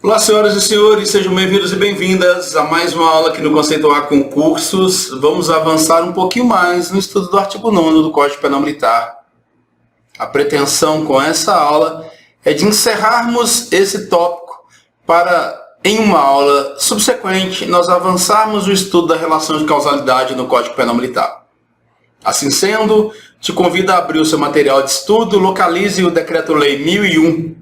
Olá, senhoras e senhores, sejam bem-vindos e bem-vindas a mais uma aula aqui no Conceito A Concursos. Vamos avançar um pouquinho mais no estudo do artigo 9º do Código Penal Militar. A pretensão com essa aula é de encerrarmos esse tópico para, em uma aula subsequente, nós avançarmos o estudo da relação de causalidade no Código Penal Militar. Assim sendo, te convido a abrir o seu material de estudo, localize o Decreto-Lei 1001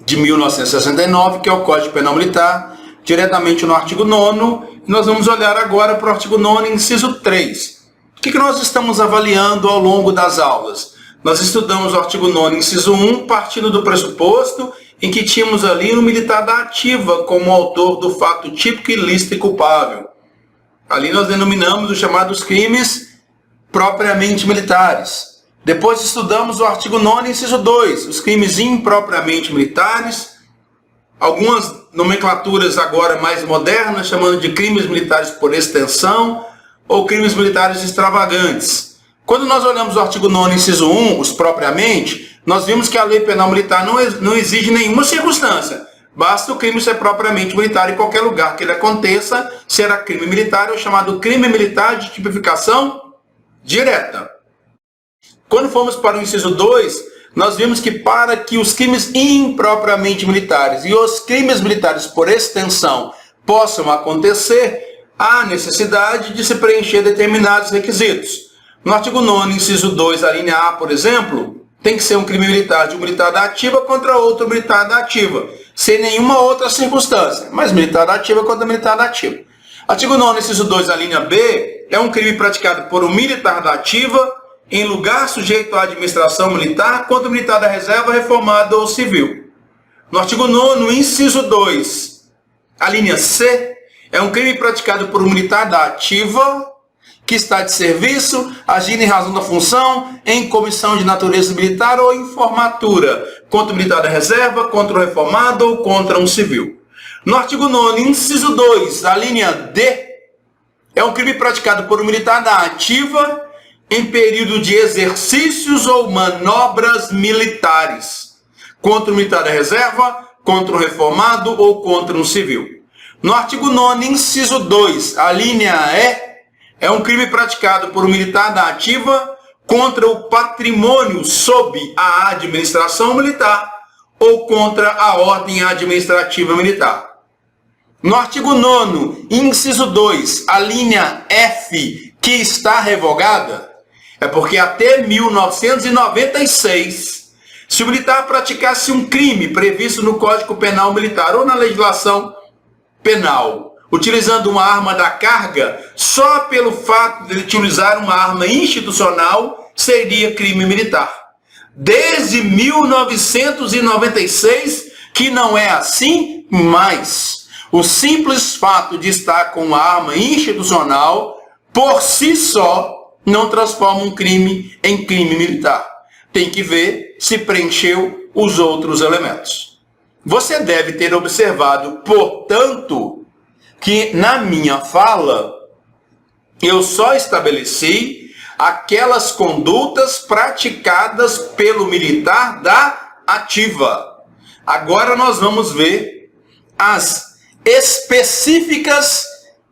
de 1969, que é o Código Penal Militar, diretamente no artigo 9º, e nós vamos olhar agora para o artigo 9º, inciso 3. O que nós estamos avaliando ao longo das aulas? Nós estudamos o artigo 9º, inciso 1, partindo do pressuposto em que tínhamos ali o militar da ativa como autor do fato típico, ilícito e culpável. Ali nós denominamos os chamados crimes propriamente militares. Depois estudamos o artigo 9º, inciso 2, os crimes impropriamente militares, algumas nomenclaturas agora mais modernas, chamando de crimes militares por extensão ou crimes militares extravagantes. Quando nós olhamos o artigo 9º, inciso 1, os propriamente, nós vimos que a lei penal militar não exige nenhuma circunstância. Basta o crime ser propriamente militar em qualquer lugar que ele aconteça, será crime militar, é o chamado crime militar de tipificação direta. Quando fomos para o inciso 2, nós vimos que para que os crimes impropriamente militares e os crimes militares por extensão possam acontecer, há necessidade de se preencher determinados requisitos. No artigo 9º, inciso 2, a linha A, por exemplo, tem que ser um crime militar de um militar da ativa contra outro militar da ativa, sem nenhuma outra circunstância, mas militar da ativa contra militar da ativa. Artigo 9º, inciso 2, a linha B, é um crime praticado por um militar da ativa em lugar sujeito à administração militar contra o militar da reserva, reformado ou civil. No artigo 9º, inciso 2, a linha C, é um crime praticado por um militar da ativa que está de serviço, agindo em razão da função, em comissão de natureza militar ou em formatura, contra o militar da reserva, contra o reformado ou contra um civil. No artigo 9º, inciso 2, a linha D, é um crime praticado por um militar da ativa em período de exercícios ou manobras militares, contra o militar da reserva, contra o reformado ou contra um civil. No artigo 9º, inciso 2, a linha E, é um crime praticado por um militar da ativa contra o patrimônio sob a administração militar ou contra a ordem administrativa militar. No artigo 9º, inciso 2, a linha F, que está revogada, é porque até 1996, se o militar praticasse um crime previsto no Código Penal Militar ou na legislação penal, utilizando uma arma da carga, só pelo fato de ele utilizar uma arma institucional, seria crime militar. Desde 1996, que não é assim mais. O simples fato de estar com uma arma institucional, por si só, não transforma um crime em crime militar. Tem que ver se preencheu os outros elementos. Você deve ter observado, portanto, que na minha fala, eu só estabeleci aquelas condutas praticadas pelo militar da ativa. Agora nós vamos ver as específicas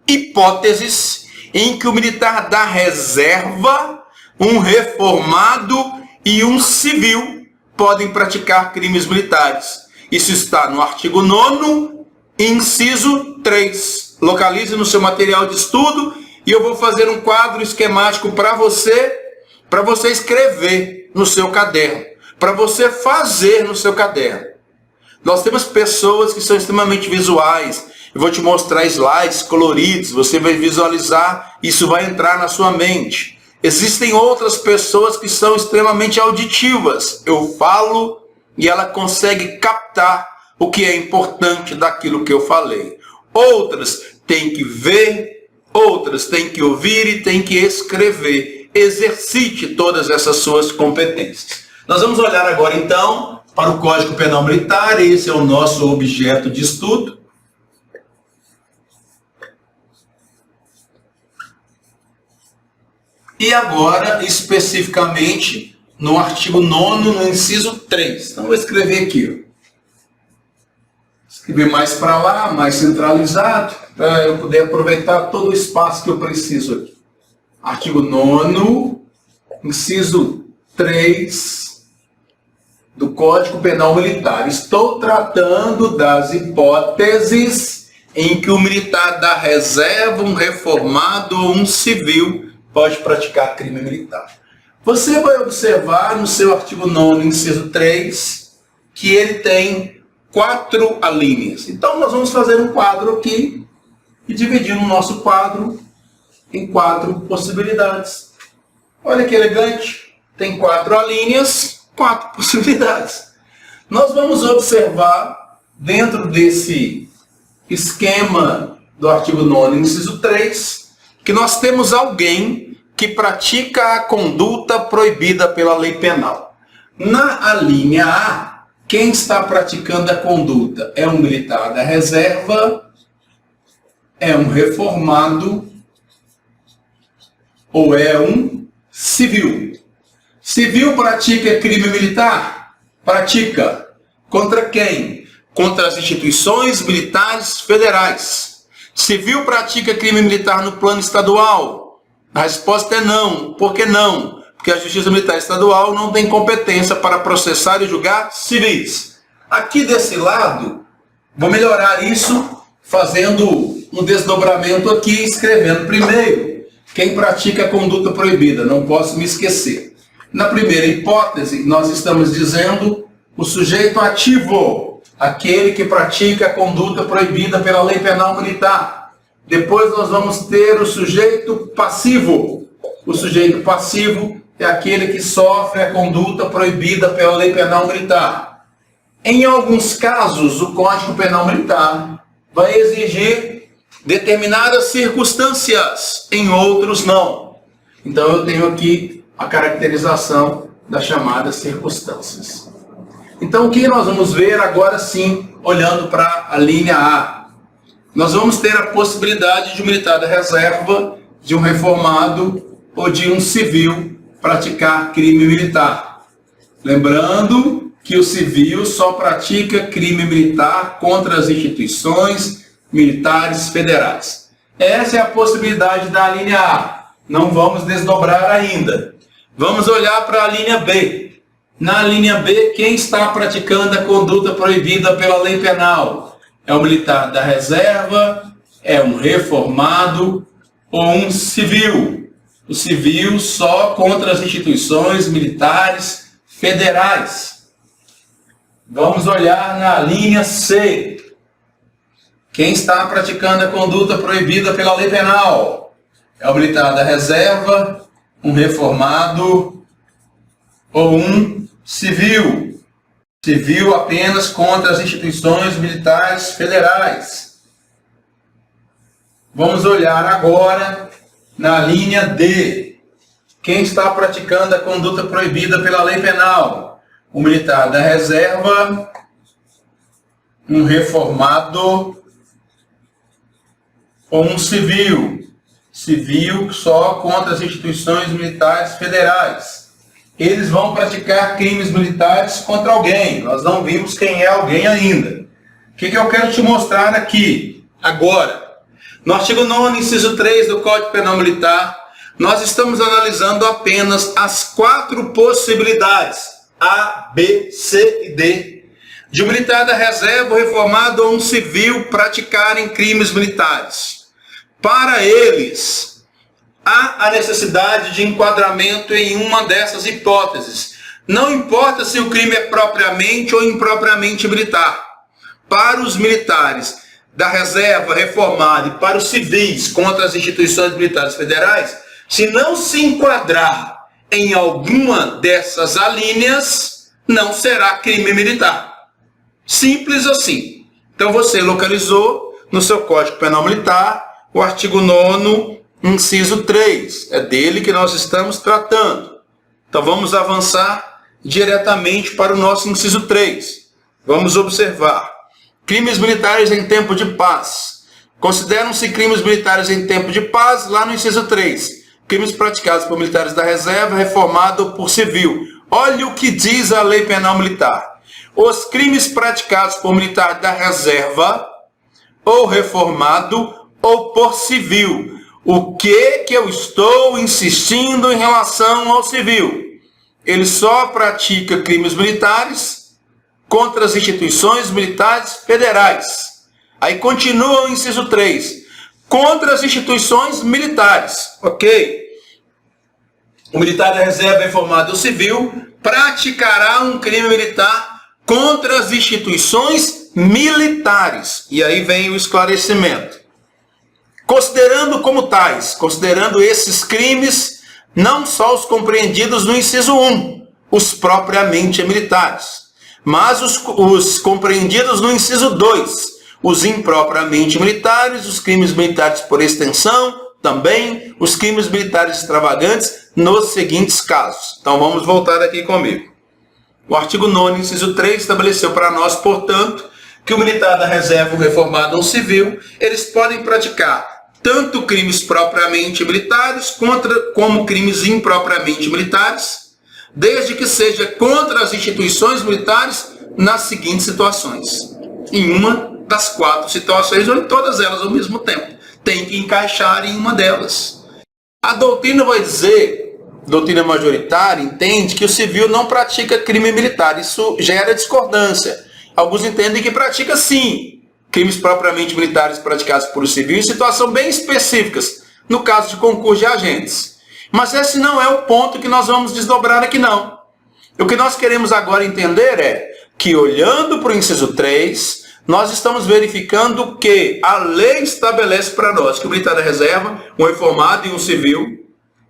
hipóteses em que o militar da reserva, um reformado e um civil podem praticar crimes militares. Isso está no artigo 9º, inciso 3. Localize no seu material de estudo e eu vou fazer um quadro esquemático para você escrever no seu caderno, para você fazer no seu caderno. Nós temos pessoas que são extremamente visuais. Eu vou te mostrar slides coloridos, você vai visualizar, isso vai entrar na sua mente. Existem outras pessoas que são extremamente auditivas. Eu falo e ela consegue captar o que é importante daquilo que eu falei. Outras têm que ver, outras têm que ouvir e têm que escrever. Exercite todas essas suas competências. Nós vamos olhar agora então para o Código Penal Militar, esse é o nosso objeto de estudo. E agora, especificamente, no artigo 9º, no inciso 3. Então, vou escrever aqui. Ó. escrever mais para lá, mais centralizado, para eu poder aproveitar todo o espaço que eu preciso aqui. Artigo 9º, inciso 3 do Código Penal Militar. Estou tratando das hipóteses em que o militar da reserva, um reformado ou um civil pode praticar crime militar. Você vai observar no seu artigo 9º, inciso 3, que ele tem 4 alíneas. Então, nós vamos fazer um quadro aqui e dividir o nosso quadro em 4 possibilidades. Olha que elegante. Tem 4 alíneas, 4 possibilidades. Nós vamos observar, dentro desse esquema do artigo 9º, inciso 3, que nós temos alguém que pratica a conduta proibida pela lei penal. Na alínea A, quem está praticando a conduta é um militar da reserva, é um reformado ou é um civil. Civil pratica crime militar? Pratica. Contra quem? Contra as instituições militares federais. Civil pratica crime militar no plano estadual? A resposta é não. Por que não? Porque a Justiça Militar Estadual não tem competência para processar e julgar civis. Aqui desse lado, vou melhorar isso fazendo um desdobramento aqui, escrevendo primeiro quem pratica a conduta proibida. Não posso me esquecer. Na primeira hipótese, nós estamos dizendo o sujeito ativo, aquele que pratica a conduta proibida pela lei penal militar. Depois nós vamos ter o sujeito passivo. O sujeito passivo é aquele que sofre a conduta proibida pela lei penal militar. Em alguns casos, o Código Penal Militar vai exigir determinadas circunstâncias, em outros não. Então eu tenho aqui a caracterização das chamadas circunstâncias. Então o que nós vamos ver agora sim, olhando para a linha A? Nós vamos ter a possibilidade de um militar da reserva, de um reformado ou de um civil praticar crime militar. Lembrando que o civil só pratica crime militar contra as instituições militares federais. Essa é a possibilidade da linha A. Não vamos desdobrar ainda. Vamos olhar para a linha B. Na linha B, quem está praticando a conduta proibida pela lei penal? É um militar da reserva, é um reformado ou um civil? O civil só contra as instituições militares federais. Vamos olhar na linha C. Quem está praticando a conduta proibida pela lei penal? É o militar da reserva, um reformado ou um civil? Civil apenas contra as instituições militares federais. Vamos olhar agora na linha D. Quem está praticando a conduta proibida pela lei penal? O militar da reserva, um reformado ou um civil? Civil só contra as instituições militares federais. Eles vão praticar crimes militares contra alguém. Nós não vimos quem é alguém ainda. O que eu quero te mostrar aqui, agora? No artigo 9º, inciso 3 do Código Penal Militar, nós estamos analisando apenas as 4 possibilidades, A, B, C e D, de um militar da reserva, reformado ou um civil praticarem crimes militares. Para eles, há a necessidade de enquadramento em uma dessas hipóteses. Não importa se o crime é propriamente ou impropriamente militar. Para os militares da reserva, reformado, e para os civis contra as instituições militares federais, se não se enquadrar em alguma dessas alíneas, não será crime militar. Simples assim. Então você localizou no seu Código Penal Militar o artigo 9º, inciso 3. É dele que nós estamos tratando. Então vamos avançar diretamente para o nosso inciso 3. Vamos observar. Crimes militares em tempo de paz. Consideram-se crimes militares em tempo de paz lá no inciso 3. Crimes praticados por militares da reserva, reformado ou por civil. Olha o que diz a lei penal militar. os crimes praticados por militar da reserva ou reformado ou por civil. O que eu estou insistindo em relação ao civil? Ele só pratica crimes militares contra as instituições militares federais. Aí continua o inciso 3. Contra as instituições militares. Ok? O militar da reserva reformado ou civil praticará um crime militar contra as instituições militares. E aí vem o esclarecimento. Considerando como tais, considerando esses crimes, não só os compreendidos no inciso 1, os propriamente militares, mas os compreendidos no inciso 2, os impropriamente militares, os crimes militares por extensão, também os crimes militares extravagantes, nos seguintes casos. Então vamos voltar aqui comigo. O artigo 9º, inciso 3, estabeleceu para nós, portanto, que o militar da reserva, o reformado ou civil, eles podem praticar tanto crimes propriamente militares como crimes impropriamente militares, desde que seja contra as instituições militares nas seguintes situações. Em uma das 4 situações, ou em todas elas ao mesmo tempo. Tem que encaixar em uma delas. A doutrina vai dizer, doutrina majoritária, entende que o civil não pratica crime militar. Isso gera discordância. Alguns entendem que pratica sim crimes propriamente militares praticados por civil em situações bem específicas, no caso de concurso de agentes. Mas esse não é o ponto que nós vamos desdobrar aqui não. O que nós queremos agora entender é que, olhando para o inciso 3, nós estamos verificando que a lei estabelece para nós que o militar da reserva, um reformado e um civil,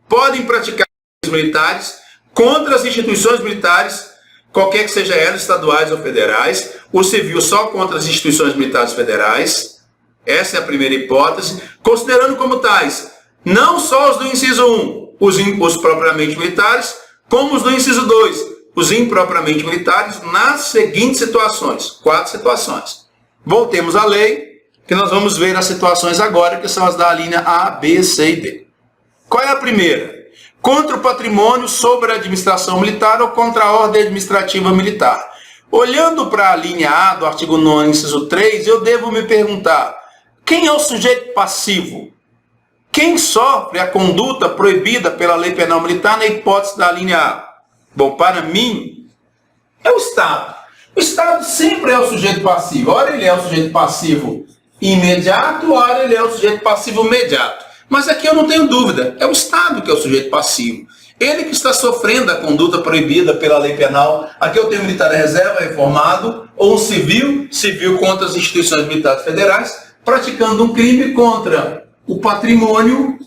podem praticar crimes militares contra as instituições militares, qualquer que seja elas, estaduais ou federais, o civil só contra as instituições militares federais. Essa é a primeira hipótese, considerando como tais, não só os do inciso 1, os propriamente militares, como os do inciso 2, os impropriamente militares, nas seguintes situações, 4 situações. Voltemos à lei, que nós vamos ver as situações agora, que são as da linha A, B, C e D. Qual é a primeira? Contra o patrimônio sobre a administração militar ou contra a ordem administrativa militar. Olhando para a linha A do artigo 9º, inciso 3, eu devo me perguntar, quem é o sujeito passivo? Quem sofre a conduta proibida pela lei penal militar na hipótese da linha A? Bom, para mim, é o Estado. O Estado sempre é o sujeito passivo. Ora ele é o sujeito passivo imediato, ora ele é o sujeito passivo imediato. Mas aqui eu não tenho dúvida, é o Estado que é o sujeito passivo. Ele que está sofrendo a conduta proibida pela lei penal. Aqui eu tenho um militar da reserva reformado, ou um civil contra as instituições militares federais, praticando um crime contra o patrimônio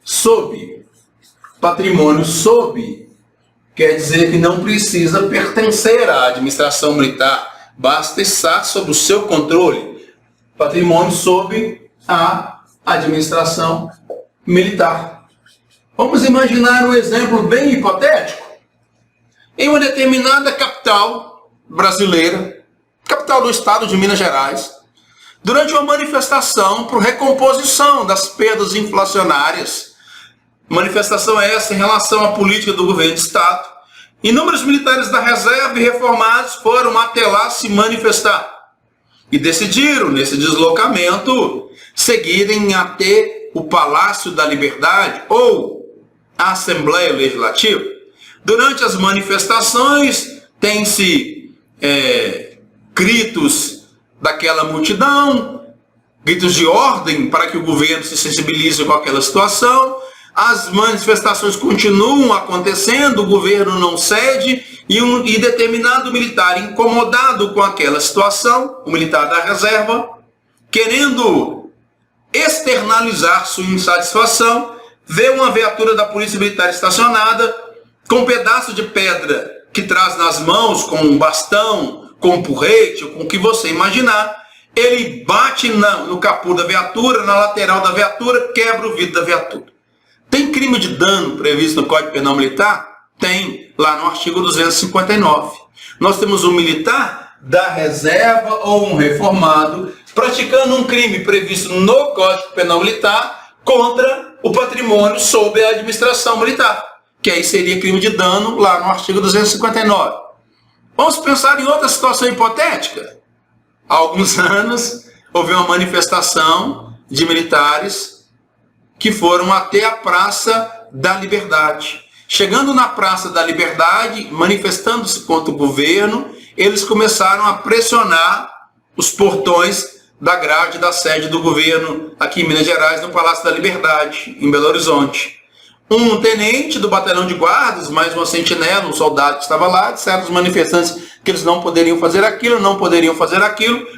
sob. Patrimônio sob quer dizer que não precisa pertencer à administração militar, basta estar sob o seu controle. Patrimônio sob a administração militar. Vamos imaginar um exemplo bem hipotético. Em uma determinada capital brasileira, capital do estado de Minas Gerais, durante uma manifestação por recomposição das perdas inflacionárias, manifestação essa em relação à política do governo do estado, inúmeros militares da reserva e reformados foram até lá se manifestar e decidiram, nesse deslocamento, seguirem até o Palácio da Liberdade ou a Assembleia Legislativa. Durante as manifestações, tem-se gritos daquela multidão, gritos de ordem para que o governo se sensibilize com aquela situação. As manifestações continuam acontecendo, o governo não cede, e determinado militar incomodado com aquela situação, o militar da reserva, querendo externalizar sua insatisfação, vê uma viatura da polícia militar estacionada, com um pedaço de pedra que traz nas mãos, com um bastão, com um porrete, ou com o que você imaginar, ele bate no capô da viatura, na lateral da viatura, quebra o vidro da viatura. Tem crime de dano previsto no Código Penal Militar? Tem, lá no artigo 259. Nós temos um militar da reserva ou um reformado praticando um crime previsto no Código Penal Militar contra o patrimônio sob a administração militar, que aí seria crime de dano lá no artigo 259. Vamos pensar em outra situação hipotética. Há alguns anos, houve uma manifestação de militares que foram até a Praça da Liberdade. Chegando na Praça da Liberdade, manifestando-se contra o governo, eles começaram a pressionar os portões da grade da sede do governo aqui em Minas Gerais, no Palácio da Liberdade, em Belo Horizonte. Um tenente do batalhão de guardas, mais uma sentinela, um soldado que estava lá, disseram aos manifestantes que eles não poderiam fazer aquilo,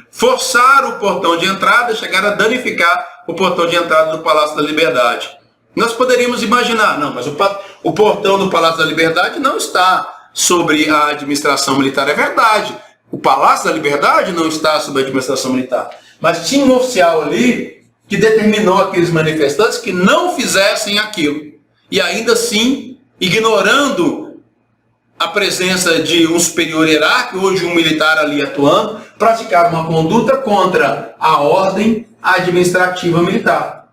forçaram o portão de entrada, chegaram a danificar o portão de entrada do Palácio da Liberdade. Nós poderíamos imaginar, não, mas o portão do Palácio da Liberdade não está sobre a administração militar. É verdade, o Palácio da Liberdade não está sob a administração militar, mas tinha um oficial ali que determinou aqueles manifestantes que não fizessem aquilo. E ainda assim, ignorando a presença de um superior hierárquico ou de um militar ali atuando, praticaram uma conduta contra a ordem administrativa militar.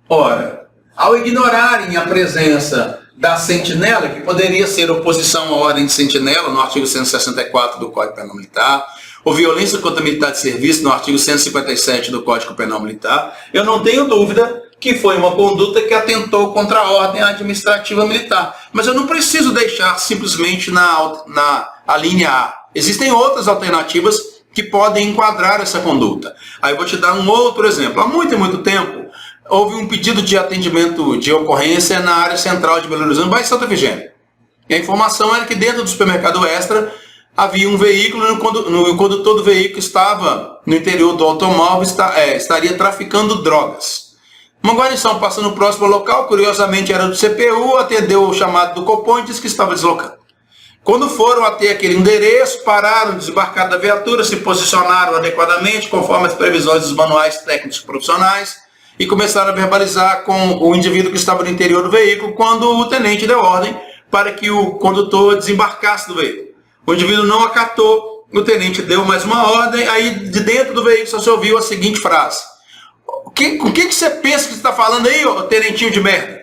Ora, ao ignorarem a presença da sentinela, que poderia ser oposição à ordem de sentinela, no artigo 164 do Código Penal Militar, ou violência contra militar de serviço, no artigo 157 do Código Penal Militar, eu não tenho dúvida que foi uma conduta que atentou contra a ordem administrativa militar. Mas eu não preciso deixar simplesmente na linha A. Existem outras alternativas que podem enquadrar essa conduta. Aí eu vou te dar um outro exemplo. Há muito tempo, houve um pedido de atendimento de ocorrência na área central de Belo Horizonte, bairro Santa Efigênia. E a informação era que dentro do supermercado Extra havia um veículo, e o condutor do veículo estava no interior do automóvel, estaria traficando drogas. Uma guarnição passando próximo ao local, curiosamente era do CPU, atendeu o chamado do Copom e disse que estava deslocando. Quando foram até aquele endereço, pararam, desembarcaram da viatura, se posicionaram adequadamente, conforme as previsões dos manuais técnicos profissionais, e começaram a verbalizar com o indivíduo que estava no interior do veículo, quando o tenente deu ordem para que o condutor desembarcasse do veículo. O indivíduo não acatou, o tenente deu mais uma ordem, aí de dentro do veículo só se ouviu a seguinte frase: com o que você pensa que você está falando aí, ô tenentinho de merda?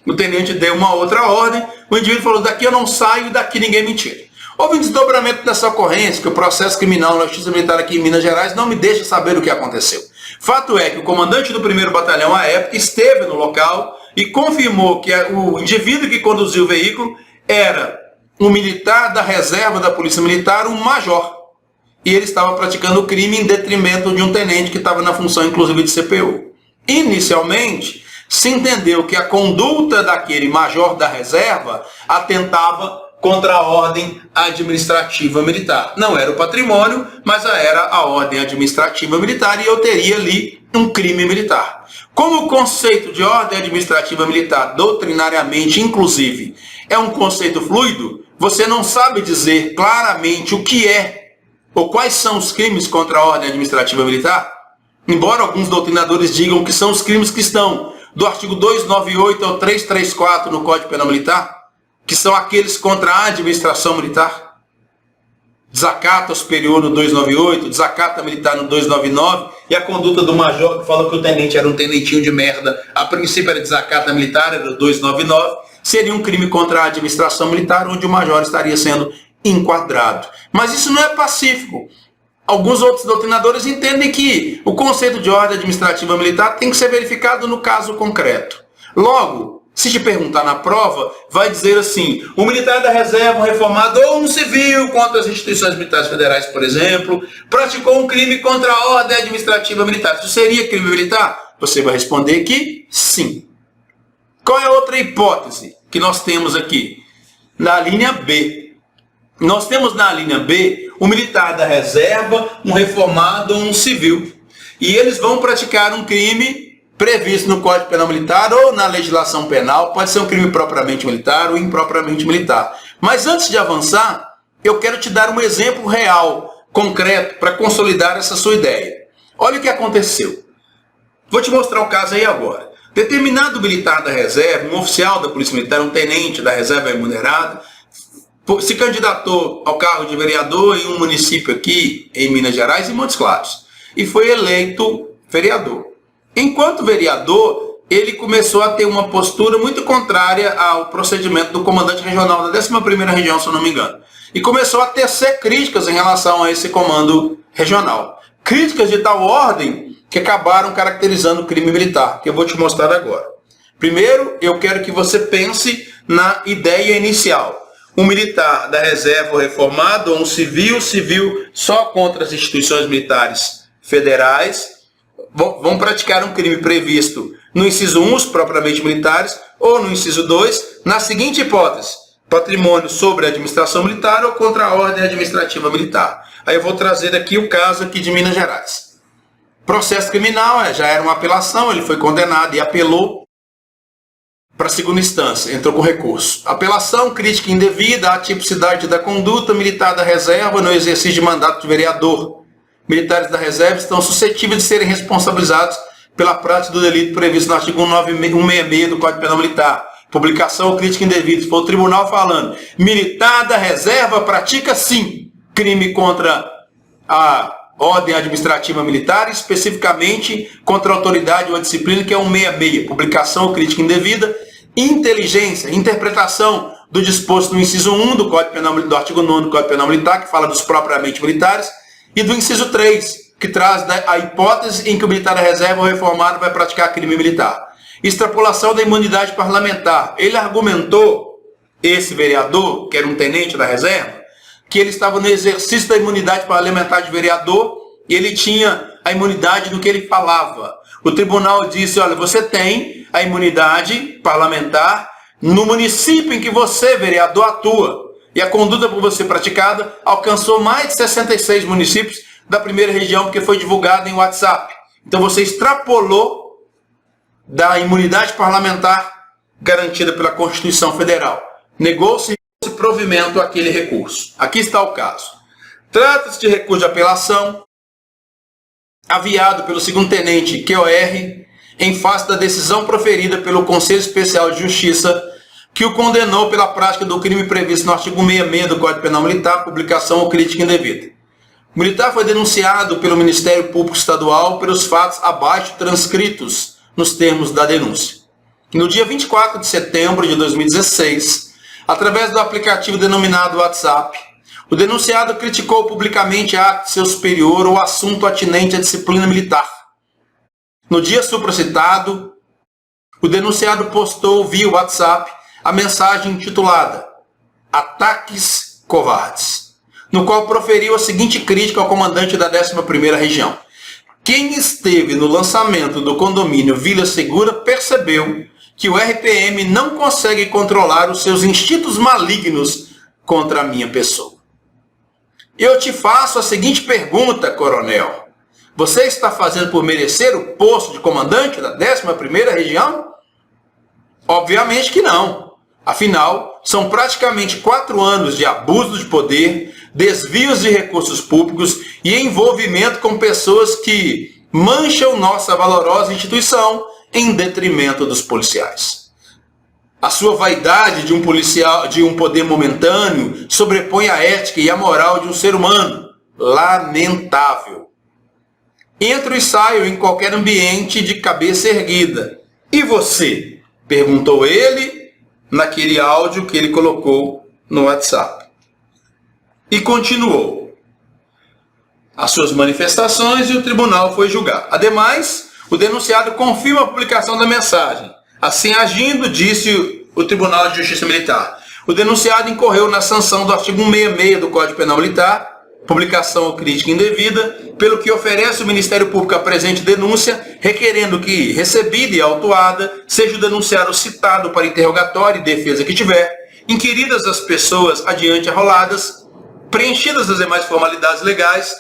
O tenente deu uma outra ordem, o indivíduo falou: daqui eu não saio, daqui ninguém me tira. Houve um desdobramento dessa ocorrência, que o processo criminal na Justiça Militar aqui em Minas Gerais não me deixa saber o que aconteceu. Fato é que o comandante do 1º Batalhão, à época, esteve no local e confirmou que o indivíduo que conduziu o veículo era um militar da reserva da Polícia Militar, um major. E ele estava praticando o crime em detrimento de um tenente que estava na função, inclusive, de CPU. Inicialmente, se entendeu que a conduta daquele major da reserva atentava contra a ordem administrativa militar. Não era o patrimônio, mas era a ordem administrativa militar, e eu teria ali um crime militar. Como o conceito de ordem administrativa militar, doutrinariamente, inclusive, é um conceito fluido, você não sabe dizer claramente o que é ou quais são os crimes contra a ordem administrativa militar, embora alguns doutrinadores digam que são os crimes que estão do artigo 298 ao 334 no Código Penal Militar, que são aqueles contra a administração militar. Desacato ao superior no 298, desacato militar no 299, e a conduta do major que falou que o tenente era um tenentinho de merda, a princípio era desacato militar, era o 299, seria um crime contra a administração militar, onde o major estaria sendo enquadrado. Mas isso não é pacífico. Alguns outros doutrinadores entendem que o conceito de ordem administrativa militar tem que ser verificado no caso concreto. Logo, se te perguntar na prova, vai dizer assim: um militar da reserva, um reformado ou um civil contra as instituições militares federais, por exemplo, praticou um crime contra a ordem administrativa militar. Isso seria crime militar? Você vai responder que sim. Qual é a outra hipótese que nós temos aqui? Na linha B. Nós temos na linha B um militar da reserva, um reformado ou um civil. E eles vão praticar um crime previsto no Código Penal Militar ou na legislação penal. Pode ser um crime propriamente militar ou impropriamente militar. Mas antes de avançar, eu quero te dar um exemplo real, concreto, para consolidar essa sua ideia. Olha o que aconteceu. Vou te mostrar o caso aí agora. Determinado militar da reserva, um oficial da Polícia Militar, um tenente da reserva remunerado, se candidatou ao cargo de vereador em um município aqui em Minas Gerais, em Montes Claros, e foi eleito vereador. Enquanto vereador, ele começou a ter uma postura muito contrária ao procedimento do comandante regional da 11ª Região, se eu não me engano. e começou a tecer críticas em relação a esse comando regional. Críticas de tal ordem que acabaram caracterizando o crime militar, que eu vou te mostrar agora. Primeiro, eu quero que você pense na ideia inicial. Um militar da reserva ou reformado, ou um civil só contra as instituições militares federais, vão praticar um crime previsto no inciso 1, os propriamente militares, ou no inciso 2, na seguinte hipótese: patrimônio sobre a administração militar ou contra a ordem administrativa militar. Aí eu vou trazer aqui o caso aqui de Minas Gerais. Processo criminal, já era uma apelação, ele foi condenado e apelou para a segunda instância, entrou com recurso. Apelação, crítica indevida à tipicidade da conduta militar da reserva no exercício de mandato de vereador. Militares da reserva estão suscetíveis de serem responsabilizados pela prática do delito previsto no artigo 166 do Código Penal Militar. Publicação ou crítica indevida. Se for o tribunal falando, militar da reserva pratica sim crime contra a ordem administrativa militar, especificamente contra a autoridade ou a disciplina, que é 166. Publicação ou crítica indevida. Inteligência, interpretação do disposto no inciso 1 do Código Penal, do artigo 9 do Código Penal Militar, que fala dos propriamente militares, e do inciso 3, que traz a hipótese em que o militar da reserva ou reformado vai praticar crime militar. Extrapolação da imunidade parlamentar. Ele argumentou, esse vereador, que era um tenente da reserva, que ele estava no exercício da imunidade parlamentar de vereador e ele tinha a imunidade do que ele falava. O tribunal disse, olha, você tem a imunidade parlamentar no município em que você, vereador, atua. E a conduta por você praticada alcançou mais de 66 municípios da primeira região, porque foi divulgado em WhatsApp. Então você extrapolou da imunidade parlamentar garantida pela Constituição Federal. Negou-se provimento àquele recurso. Aqui está o caso. Trata-se de recurso de apelação aviado pelo segundo-tenente QOR em face da decisão proferida pelo Conselho Especial de Justiça que o condenou pela prática do crime previsto no artigo 166 do Código Penal Militar, publicação ou crítica indevida. O militar foi denunciado pelo Ministério Público Estadual pelos fatos abaixo transcritos nos termos da denúncia. No dia 24 de setembro de 2016, através do aplicativo denominado WhatsApp, o denunciado criticou publicamente ato de seu superior ou assunto atinente à disciplina militar. No dia supracitado, o denunciado postou via WhatsApp a mensagem intitulada Ataques Covardes, no qual proferiu a seguinte crítica ao comandante da 11ª Região. Quem esteve no lançamento do condomínio Vila Segura percebeu que o RPM não consegue controlar os seus instintos malignos contra a minha pessoa. Eu te faço a seguinte pergunta, coronel. Você está fazendo por merecer o posto de comandante da 11ª Região? Obviamente que não. Afinal, são praticamente 4 anos de abuso de poder, desvios de recursos públicos e envolvimento com pessoas que mancham nossa valorosa instituição em detrimento dos policiais. A sua vaidade de um policial, de um poder momentâneo, sobrepõe a ética e a moral de um ser humano. Lamentável. Entro e saio em qualquer ambiente de cabeça erguida. E você? Perguntou ele naquele áudio que ele colocou no WhatsApp. E continuou as suas manifestações e o tribunal foi julgar. Ademais, o denunciado confirma a publicação da mensagem. Assim agindo, disse o Tribunal de Justiça Militar, o denunciado incorreu na sanção do artigo 166 do Código Penal Militar, publicação ou crítica indevida, pelo que oferece o Ministério Público a presente denúncia, requerendo que, recebida e autuada, seja o denunciado citado para interrogatório e defesa que tiver, inquiridas as pessoas adiante arroladas, preenchidas as demais formalidades legais,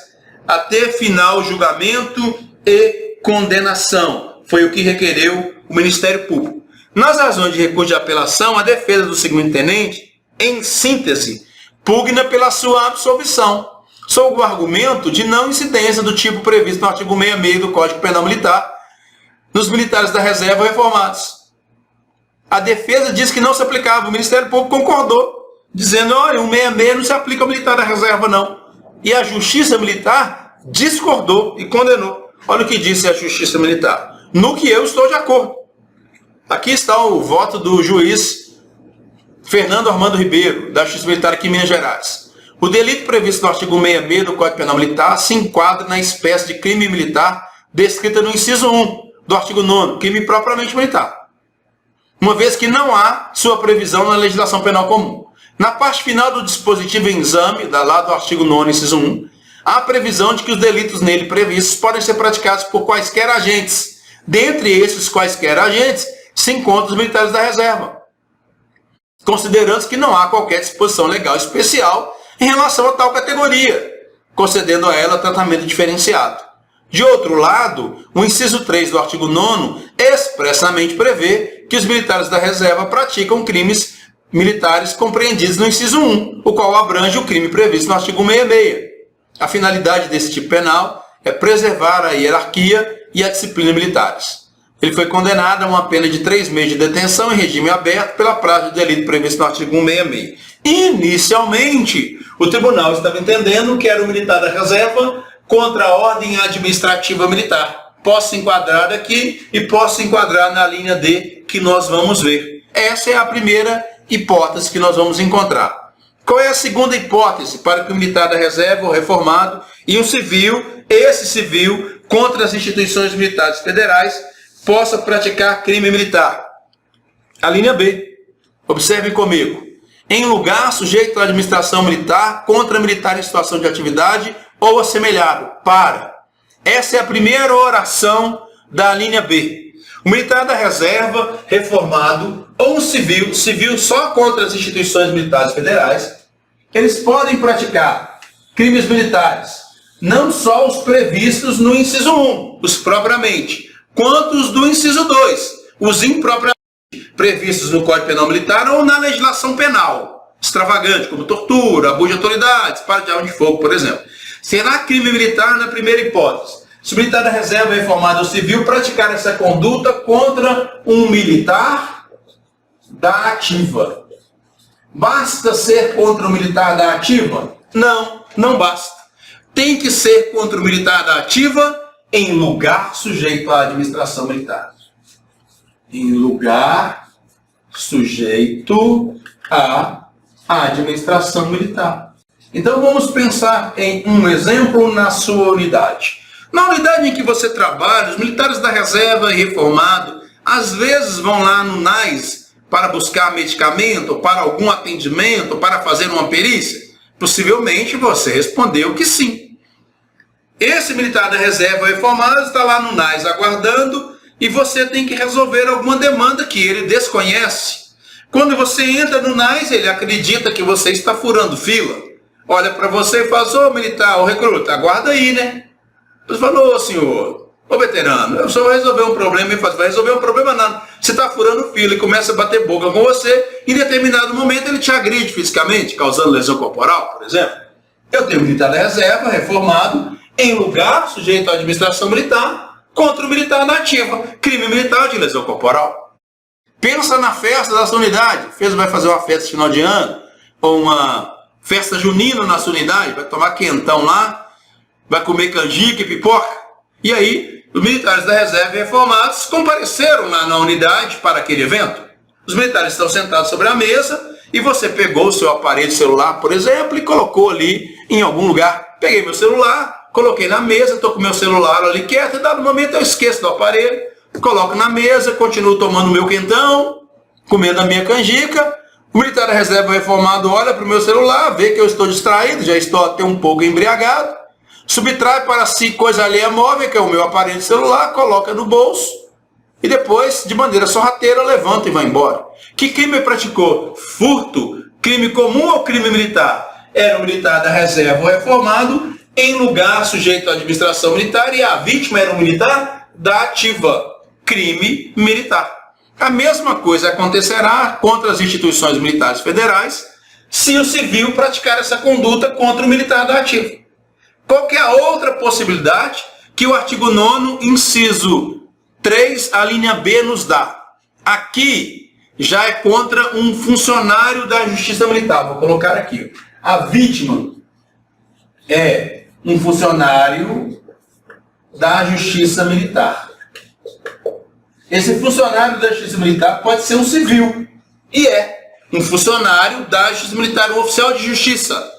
até final julgamento e condenação. Foi o que requereu o Ministério Público. Nas razões de recurso de apelação, a defesa do segundo-tenente, em síntese, pugna pela sua absolvição, sob o argumento de não incidência do tipo previsto no artigo 166 do Código Penal Militar nos militares da reserva reformados. A defesa diz que não se aplicava, o Ministério Público concordou, dizendo, olha, o 166 não se aplica ao militar da reserva, não. E a Justiça Militar discordou e condenou. Olha o que disse a Justiça Militar. No que eu estou de acordo. Aqui está o voto do juiz Fernando Armando Ribeiro, da Justiça Militar aqui em Minas Gerais. O delito previsto no artigo 66 do Código Penal Militar se enquadra na espécie de crime militar descrita no inciso 1 do artigo 9º, crime propriamente militar, uma vez que não há sua previsão na legislação penal comum. Na parte final do dispositivo em exame, lá do artigo 9º, inciso 1, há a previsão de que os delitos nele previstos podem ser praticados por quaisquer agentes. Dentre esses quaisquer agentes se encontram os militares da reserva, considerando que não há qualquer disposição legal especial em relação a tal categoria, concedendo a ela tratamento diferenciado. De outro lado, o inciso 3 do artigo 9º expressamente prevê que os militares da reserva praticam crimes militares compreendidos no inciso 1, o qual abrange o crime previsto no artigo 66. A finalidade desse tipo penal é preservar a hierarquia e a disciplina militares. Ele foi condenado a uma pena de 3 meses de detenção em regime aberto pela prática do delito previsto no artigo 166. Inicialmente, o tribunal estava entendendo que era o militar da reserva contra a ordem administrativa militar. Posso enquadrar aqui e posso enquadrar na linha D que nós vamos ver. Essa é a primeira hipótese que nós vamos encontrar. Qual é a segunda hipótese para que o militar da reserva, o reformado, e um civil, esse civil, contra as instituições militares federais, possa praticar crime militar? A linha B. Observe comigo. Em lugar sujeito à administração militar, contra militar em situação de atividade ou assemelhado. Essa é a primeira oração da linha B. O militar da reserva, reformado, ou um civil, civil só contra as instituições militares federais, eles podem praticar crimes militares, não só os previstos no inciso 1, os propriamente, quanto os do inciso 2, os impropriamente previstos no Código Penal Militar ou na legislação penal, extravagante, como tortura, abuso de autoridade, disparo de arma de fogo, por exemplo. Será crime militar na primeira hipótese. Se o militar da reserva reformado ou civil praticar essa conduta contra um militar da ativa. Basta ser contra o militar da ativa? Não, não basta. Tem que ser contra o militar da ativa em lugar sujeito à administração militar. Em lugar sujeito à administração militar. Então vamos pensar em um exemplo na sua unidade. Na unidade em que você trabalha, os militares da reserva e reformado às vezes vão lá no NAS para buscar medicamento, para algum atendimento, para fazer uma perícia? Possivelmente você respondeu que sim. Esse militar da reserva reformado está lá no NAS aguardando e você tem que resolver alguma demanda que ele desconhece. Quando você entra no NAS, ele acredita que você está furando fila. Olha para você e fala: ô militar, ô recruta, aguarda aí, né? Você falou: ô senhor, ô veterano, eu só vou resolver um problema. E fala: vai resolver um problema nada. Você está furando fila e começa a bater boca com você. Em determinado momento ele te agride fisicamente, causando lesão corporal, por exemplo. Eu tenho um militar da reserva, reformado, em lugar sujeito à administração militar, contra o militar da ativa. Crime militar de lesão corporal. Pensa na festa da sua unidade. Vai fazer uma festa de final de ano, ou uma festa junina na sua unidade, vai tomar quentão lá, vai comer canjica e pipoca. E aí, os militares da reserva reformados compareceram lá na unidade para aquele evento. Os militares estão sentados sobre a mesa e você pegou o seu aparelho celular, por exemplo, e colocou ali em algum lugar. Peguei meu celular, coloquei na mesa, estou com meu celular ali quieto, e dado momento eu esqueço do aparelho, coloco na mesa, continuo tomando o meu quentão, comendo a minha canjica. O militar da reserva reformado olha para o meu celular, vê que eu estou distraído, já estou até um pouco embriagado, subtrai para si coisa alheia móvel, que é o meu aparelho celular, coloca no bolso e depois, de maneira sorrateira, levanta e vai embora. Que crime praticou? Furto? Crime comum ou crime militar? Era um militar da reserva reformado em lugar sujeito à administração militar e a vítima era um militar da ativa. Crime militar. A mesma coisa acontecerá contra as instituições militares federais se o civil praticar essa conduta contra o militar da ativa. Qual que é a outra possibilidade que o artigo 9º, inciso 3, a linha B nos dá? Aqui já é contra um funcionário da Justiça Militar. Vou colocar aqui. A vítima é um funcionário da Justiça Militar. Esse funcionário da Justiça Militar pode ser um civil. E é um funcionário da Justiça Militar, um oficial de justiça.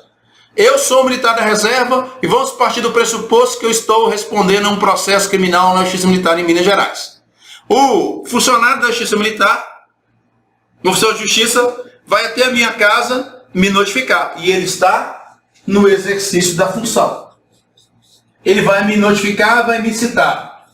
Eu sou militar da reserva e vamos partir do pressuposto que eu estou respondendo a um processo criminal na Justiça Militar em Minas Gerais. O funcionário da Justiça Militar, o oficial de justiça, vai até a minha casa me notificar. E ele está no exercício da função. Ele vai me notificar, vai me citar.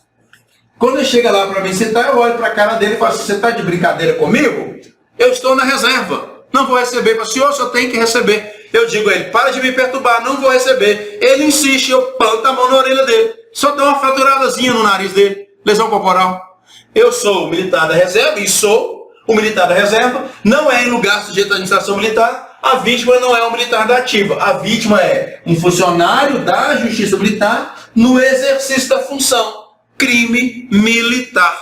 Quando ele chega lá para me citar, eu olho para a cara dele e falo assim, você está de brincadeira comigo? Eu estou na reserva. Não vou receber. Para o senhor, só tem que receber. Eu digo a ele, para de me perturbar, não vou receber. Ele insiste, eu planto a mão na orelha dele. Só dou uma fraturadazinha no nariz dele. Lesão corporal. Eu sou o militar da reserva e sou o militar da reserva. Não é em lugar sujeito à administração militar. A vítima não é um militar da ativa. A vítima é um funcionário da Justiça Militar no exercício da função. Crime militar.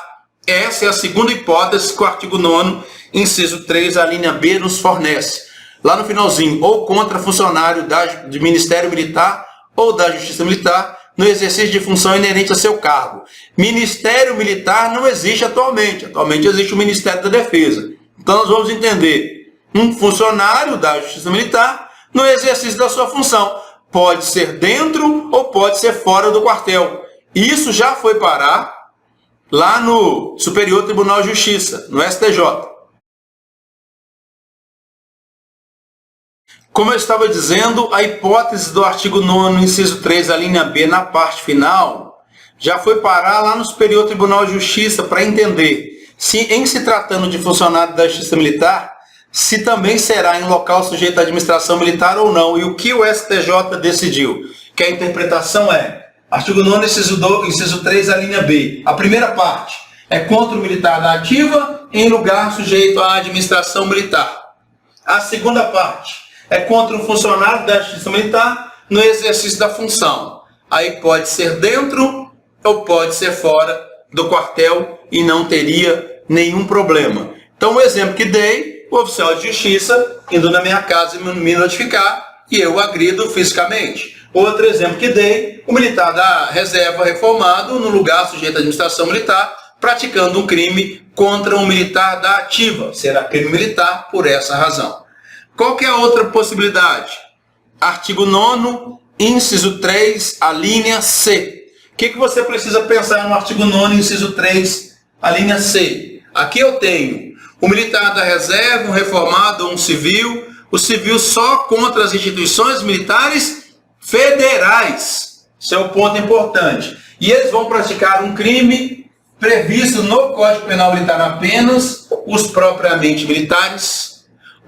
Essa é a segunda hipótese que o artigo 9º, inciso 3, a linha B, nos fornece. Lá no finalzinho, ou contra funcionário do Ministério Militar ou da Justiça Militar, no exercício de função inerente a seu cargo. Ministério Militar não existe atualmente. Atualmente existe o Ministério da Defesa. Então nós vamos entender um funcionário da Justiça Militar no exercício da sua função. Pode ser dentro ou pode ser fora do quartel. Isso já foi parar lá no Superior Tribunal de Justiça, no STJ. Como eu estava dizendo, a hipótese do artigo 9º, inciso 3, a linha B, na parte final, já foi parar lá no Superior Tribunal de Justiça para entender se, em se tratando de funcionário da Justiça Militar, se também será em local sujeito à administração militar ou não. E o que o STJ decidiu? Que a interpretação é, artigo 9º, inciso 3, a linha B. A primeira parte é contra o militar da ativa em lugar sujeito à administração militar. A segunda parte é contra um funcionário da Justiça Militar no exercício da função. Aí pode ser dentro ou pode ser fora do quartel e não teria nenhum problema. Então, o exemplo que dei, o oficial de justiça indo na minha casa me notificar e eu agrido fisicamente. Outro exemplo que dei, o militar da reserva reformado no lugar sujeito à administração militar praticando um crime contra um militar da ativa. Será crime militar por essa razão. Qual que é a outra possibilidade? Artigo 9º, inciso 3, a linha C. O que você precisa pensar no artigo 9º, inciso 3, a linha C? Aqui eu tenho o militar da reserva, um reformado ou um civil, o civil só contra as instituições militares federais. Esse é o ponto importante. E eles vão praticar um crime previsto no Código Penal Militar apenas, os propriamente militares,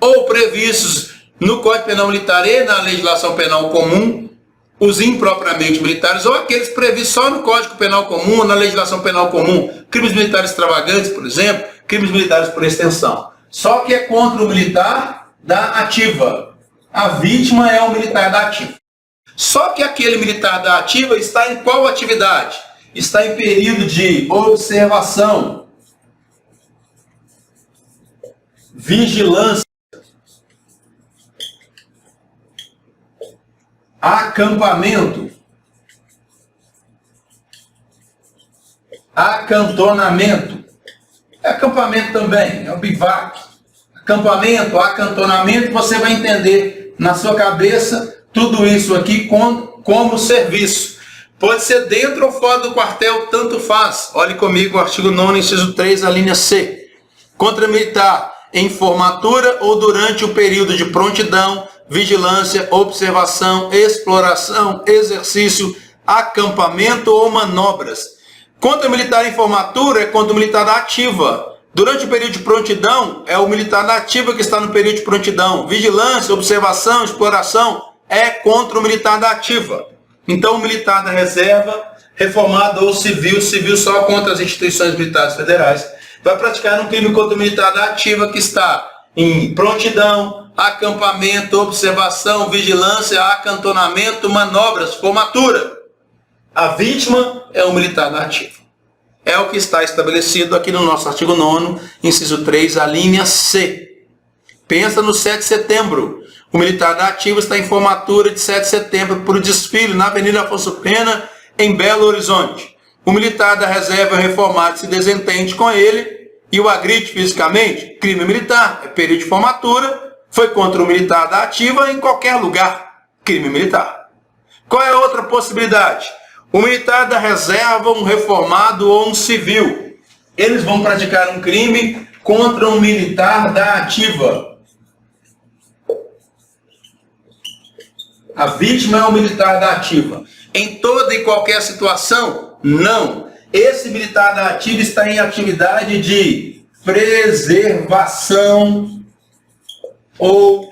ou previstos no Código Penal Militar e na legislação penal comum, os impropriamente militares, ou aqueles previstos só no Código Penal Comum ou na legislação penal comum, crimes militares extravagantes, por exemplo, crimes militares por extensão. Só que é contra o militar da ativa. A vítima é o militar da ativa. Só que aquele militar da ativa está em qual atividade? Está em período de observação, vigilância, acampamento, acantonamento. Acampamento também, é o bivac. Acampamento, acantonamento, você vai entender na sua cabeça tudo isso aqui como serviço. Pode ser dentro ou fora do quartel, tanto faz. Olhe comigo o artigo 9º, inciso 3, a linha C. Contra militar em formatura ou durante o período de prontidão, vigilância, observação, exploração, exercício, acampamento ou manobras. Contra militar em formatura é contra o militar da ativa. Durante o período de prontidão é o militar da ativa que está no período de prontidão. Vigilância, observação, exploração é contra o militar da ativa. Então o militar da reserva, reformado ou civil, civil só contra as instituições militares federais, vai praticar um crime contra o militar da ativa que está em prontidão, acampamento, observação, vigilância, acantonamento, manobras, formatura. A vítima é o militar da ativa. É o que está estabelecido aqui no nosso artigo 9º, inciso 3, a linha C. Pensa no 7 de setembro. O militar da ativa está em formatura de 7 de setembro por desfile na Avenida Afonso Pena, em Belo Horizonte. O militar da reserva reformado se desentende com ele e o agride fisicamente. Crime militar, é período de formatura, foi contra o militar da ativa em qualquer lugar. crime militar. Qual é a outra possibilidade? O militar da reserva, um reformado ou um civil. Eles vão praticar um crime contra um militar da ativa. A vítima é o militar da ativa. Em toda e qualquer situação, não. Esse militar da ativa está em atividade de preservação ou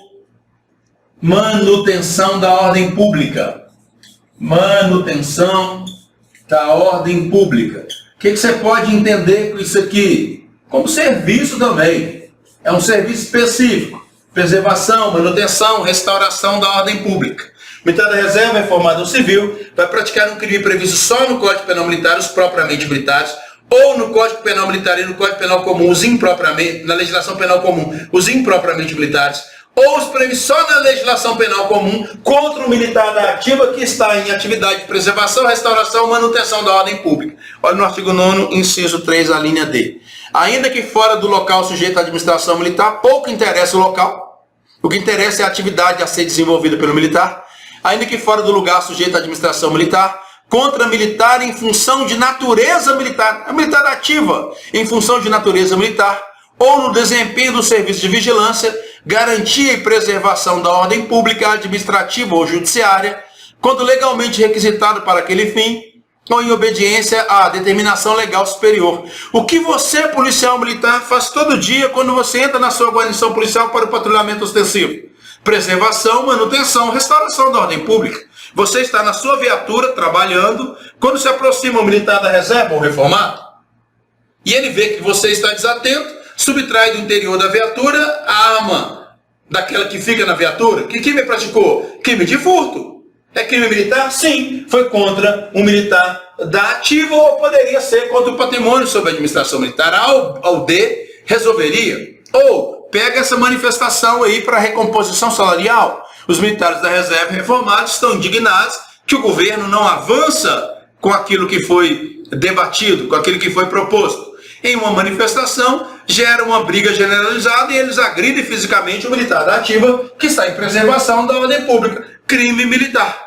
manutenção da ordem pública. Manutenção da ordem pública. O que você pode entender com isso aqui? Como serviço também. É um serviço específico. Preservação, manutenção, restauração da ordem pública. Militar da reserva, reformado ou civil, vai praticar um crime previsto só no Código Penal Militar, os propriamente militares, ou no Código Penal Militar e no Código Penal Comum, os impropriamente, na legislação penal comum, os impropriamente militares, ou os previstos só na legislação penal comum contra o militar da ativa que está em atividade de preservação, restauração, manutenção da ordem pública. Olha no artigo 9º, inciso 3, a linha D. Ainda que fora do local sujeito à administração militar, pouco interessa o local. O que interessa é a atividade a ser desenvolvida pelo militar. Ainda que fora do lugar sujeito à administração militar, contra militar em função de natureza militar, a militar ativa em função de natureza militar, ou no desempenho do serviço de vigilância, garantia e preservação da ordem pública, administrativa ou judiciária, quando legalmente requisitado para aquele fim, ou em obediência à determinação legal superior. O que você, policial militar, faz todo dia quando você entra na sua guarnição policial para o patrulhamento ostensivo? Preservação, manutenção, restauração da ordem pública. Você está na sua viatura trabalhando, quando se aproxima um militar da reserva ou reformado, e ele vê que você está desatento, subtrai do interior da viatura a arma daquela que fica na viatura. Que crime praticou? Crime de furto. É crime militar? Sim. Foi contra um militar da ativa ou poderia ser contra o patrimônio sob a administração militar. Ao D, resolveria. Ou pega essa manifestação aí para recomposição salarial. Os militares da reserva reformados estão indignados que o governo não avança com aquilo que foi debatido, com aquilo que foi proposto. Em uma manifestação, gera uma briga generalizada e eles agridem fisicamente o militar da ativa que está em preservação da ordem pública. Crime militar.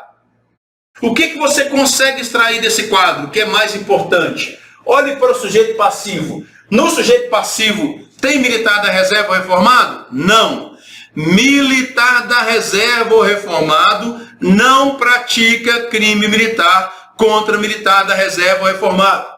O que você consegue extrair desse quadro, que é mais importante? Olhe para o sujeito passivo. No sujeito passivo, tem militar da reserva ou reformado? Não. Militar da reserva ou reformado não pratica crime militar contra militar da reserva ou reformado.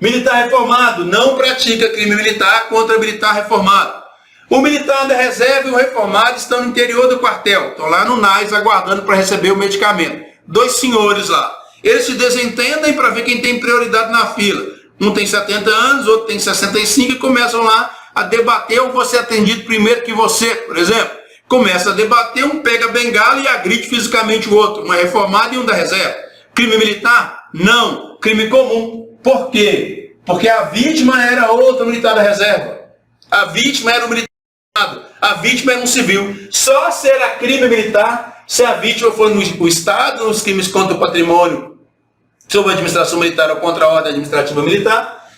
Militar reformado não pratica crime militar contra militar reformado. O militar da reserva e o reformado estão no interior do quartel, estão lá no NAS aguardando para receber o medicamento. Dois senhores lá. Eles se desentendem para ver quem tem prioridade na fila. Um tem 70 anos, outro tem 65 e começam lá a debater ou vou ser atendido primeiro que você, por exemplo. Começa a debater, um pega a bengala e agride fisicamente o outro. Um é reformado e um da reserva. Crime militar? Não. Crime comum. Por quê? Porque a vítima era outro militar da reserva. A vítima era um militar. A vítima era um civil. Só será crime militar se a vítima for no Estado, nos crimes contra o patrimônio, sob a administração militar ou contra a ordem administrativa militar,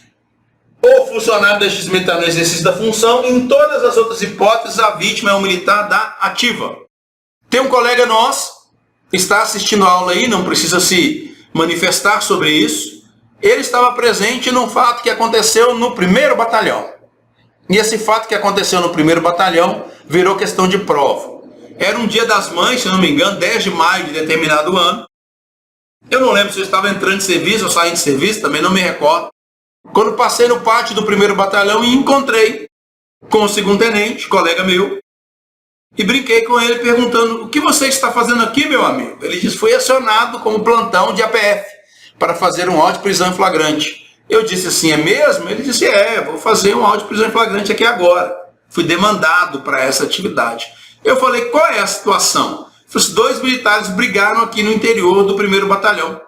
ou funcionário da justiça militar no exercício da função. Em todas as outras hipóteses, a vítima é um militar da ativa. Tem um colega nosso, está assistindo a aula aí, não precisa se manifestar sobre isso. Ele estava presente num fato que aconteceu no 1º batalhão. E esse fato que aconteceu no 1º batalhão virou questão de prova. Era um dia das mães, se não me engano, 10 de maio de determinado ano. Eu não lembro se eu estava entrando de serviço ou saindo de serviço, também não me recordo. Quando passei no pátio do 1º batalhão e encontrei com o 2º tenente, colega meu, e brinquei com ele perguntando: o que você está fazendo aqui, meu amigo? Ele disse: fui acionado como plantão de APF para fazer um auto de prisão em flagrante. Eu disse assim: é mesmo? Ele disse: vou fazer um auto de prisão em flagrante aqui agora. Fui demandado para essa atividade. Eu falei: qual é a situação? Os 2 militares brigaram aqui no interior do 1º batalhão.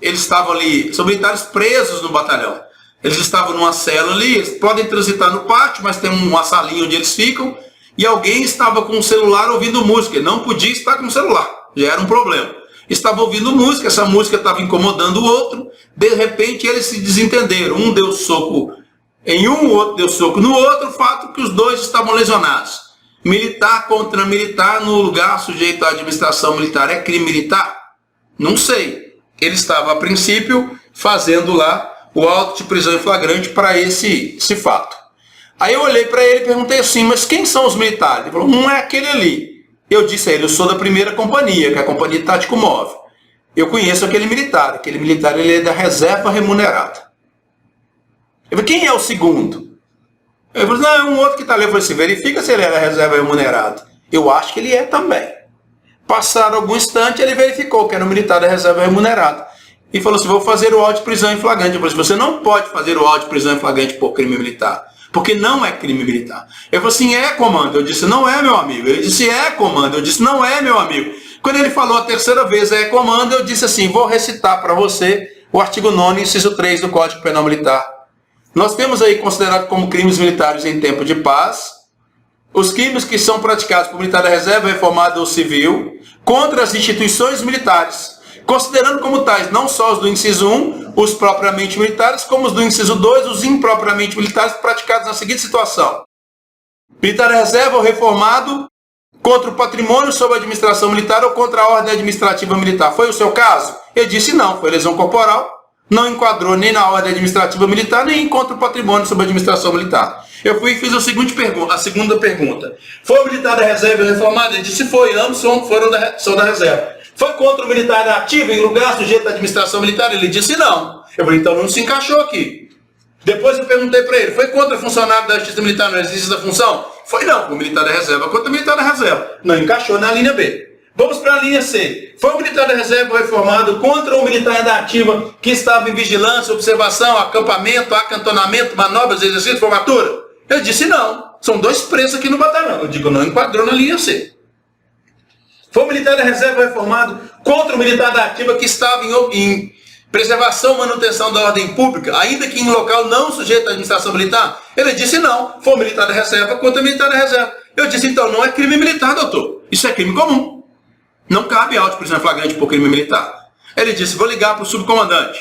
Eles estavam ali, são militares presos no batalhão. Eles estavam numa cela ali, eles podem transitar no pátio, mas tem uma salinha onde eles ficam, e alguém estava com o celular ouvindo música. Ele não podia estar com o celular, já era um problema. Estava ouvindo música, essa música estava incomodando o outro, de repente eles se desentenderam. Um deu soco em um, o outro deu soco no outro, fato que os 2 estavam lesionados. Militar contra militar no lugar sujeito à administração militar é crime militar? Não sei. Ele estava, a princípio, fazendo lá o auto de prisão em flagrante para esse fato. Aí eu olhei para ele e perguntei assim, mas quem são os militares? Ele falou, não é aquele ali. Eu disse a ele, eu sou da primeira companhia, que é a Companhia Tático Móvel. Eu conheço aquele militar ele é da reserva remunerada. Eu falei, quem é o segundo? Ele falou, não, é um outro que está ali. Eu falei assim, verifica se ele é da reserva remunerada. Eu acho que ele é também. Passaram algum instante, ele verificou que era um militar da reserva remunerada. E falou assim, vou fazer o auto de prisão em flagrante. Eu falei assim, você não pode fazer o auto de prisão em flagrante por crime militar. Porque não é crime militar. Ele falou assim, é, comando. Eu disse, não é, meu amigo. Ele disse, é, comando. Eu disse, não é, meu amigo. Quando ele falou a terceira vez, é, comando, eu disse assim, vou recitar para você o artigo 9º, inciso 3 do Código Penal Militar. Nós temos aí considerado como crimes militares em tempo de paz, os crimes que são praticados por militar da reserva reformada ou civil contra as instituições militares, considerando como tais não só os do inciso 1, os propriamente militares, como os do inciso 2, os impropriamente militares, praticados na seguinte situação. Militar da reserva ou reformado contra o patrimônio sob a administração militar ou contra a ordem administrativa militar. Foi o seu caso? Ele disse não, foi lesão corporal, não enquadrou nem na ordem administrativa militar, nem contra o patrimônio sob a administração militar. Eu fui e fiz a segunda pergunta. Foi o militar da reserva reformado? Ele disse foi, ambos são da reserva. Foi contra o militar ativo em lugar sujeito à administração militar? Ele disse não. Eu falei, então não se encaixou aqui. Depois eu perguntei para ele, foi contra funcionário da Justiça Militar no exercício da função? Foi não, o militar da reserva contra o militar da reserva. Não encaixou na linha B. Vamos para a linha C. Foi o militar da reserva reformado contra o militar da ativa que estava em vigilância, observação, acampamento, acantonamento, manobras, exercício, formatura? Eu disse não. São dois presos aqui no batalhão. Eu digo, não enquadrou na linha C. Foi o militar da reserva reformado contra o militar da ativa que estava em preservação e manutenção da ordem pública, ainda que em local não sujeito à administração militar? Ele disse não. Foi o militar da reserva contra o militar da reserva. Eu disse, então, não é crime militar, doutor. Isso é crime comum. Não cabe auto de prisão em flagrante por crime militar. Ele disse, vou ligar para o subcomandante.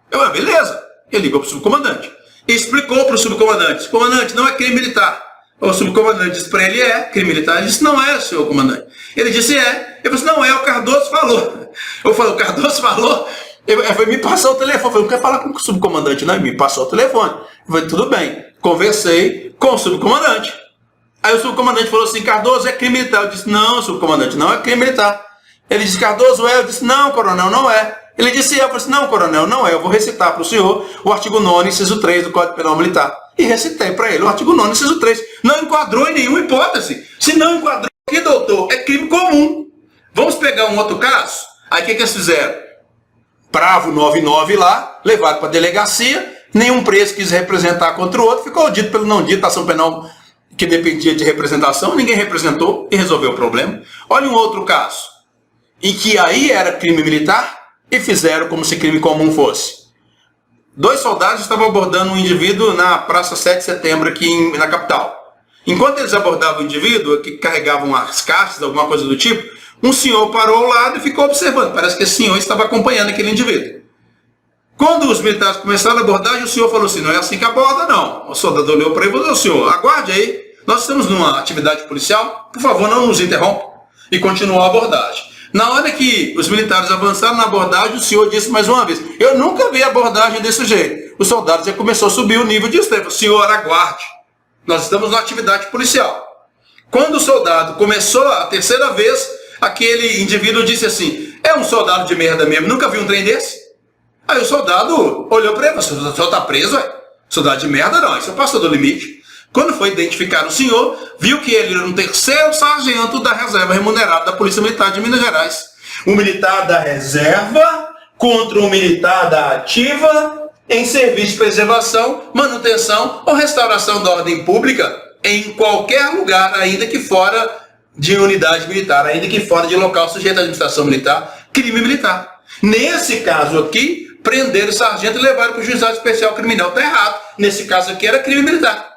Eu, beleza. Ele ligou para o subcomandante. E explicou para o subcomandante. Comandante, não é crime militar. O subcomandante disse para ele, é crime militar. Ele disse, não é, senhor comandante. Ele disse, é. Ele disse, não é, o Cardoso falou. Eu falei, o Cardoso falou? Ele foi me passar o telefone. Eu falei, não quer falar com o subcomandante, não? Ele me passou o telefone. Eu falei, tudo bem. Conversei com o subcomandante. Aí o subcomandante falou assim, Cardoso, é crime militar. Eu disse, não, subcomandante, não é crime militar. Ele disse, Cardoso, é? Eu disse, não, coronel, não é. Ele disse, eu falei assim, não, coronel, não é. Eu vou recitar para o senhor o artigo 9º, inciso 3 do Código Penal Militar. E recitei para ele o artigo 9º, inciso 3. Não enquadrou em nenhuma hipótese. Se não enquadrou aqui, doutor, é crime comum. Vamos pegar um outro caso? Aí o que eles fizeram? Bravo 99 lá, levado para a delegacia, nenhum preso quis representar contra o outro, ficou dito pelo não dito, ação penal que dependia de representação, ninguém representou e resolveu o problema. Olha um outro caso, em que aí era crime militar e fizeram como se crime comum fosse. 2 soldados estavam abordando um indivíduo na Praça 7 de Setembro aqui na capital. Enquanto eles abordavam o indivíduo, que carregavam as caixas, alguma coisa do tipo, um senhor parou ao lado e ficou observando. Parece que esse senhor estava acompanhando aquele indivíduo. Quando os militares começaram a abordagem, o senhor falou assim, não é assim que aborda, não. O soldado olhou para ele e falou, senhor, aguarde aí, nós estamos numa atividade policial, por favor, não nos interrompa. E continuou a abordagem. Na hora que os militares avançaram na abordagem, o senhor disse mais uma vez, eu nunca vi abordagem desse jeito. Os soldados já começou a subir o nível de estresse. Senhor, aguarde, nós estamos numa atividade policial. Quando o soldado começou a terceira vez, aquele indivíduo disse assim, é um soldado de merda mesmo, nunca vi um trem desse? Aí o soldado olhou para ele, o senhor está preso, ué? Soldado de merda não, isso passou do limite. Quando foi identificar o senhor, viu que ele era um 3º sargento da reserva remunerada da Polícia Militar de Minas Gerais. Um militar da reserva contra um militar da ativa em serviço de preservação, manutenção ou restauração da ordem pública em qualquer lugar, ainda que fora de unidade militar, ainda que fora de local sujeito à administração militar, crime militar. Nesse caso aqui, prenderam o sargento e levaram para o juizado especial criminal. Está errado. Nesse caso aqui era crime militar.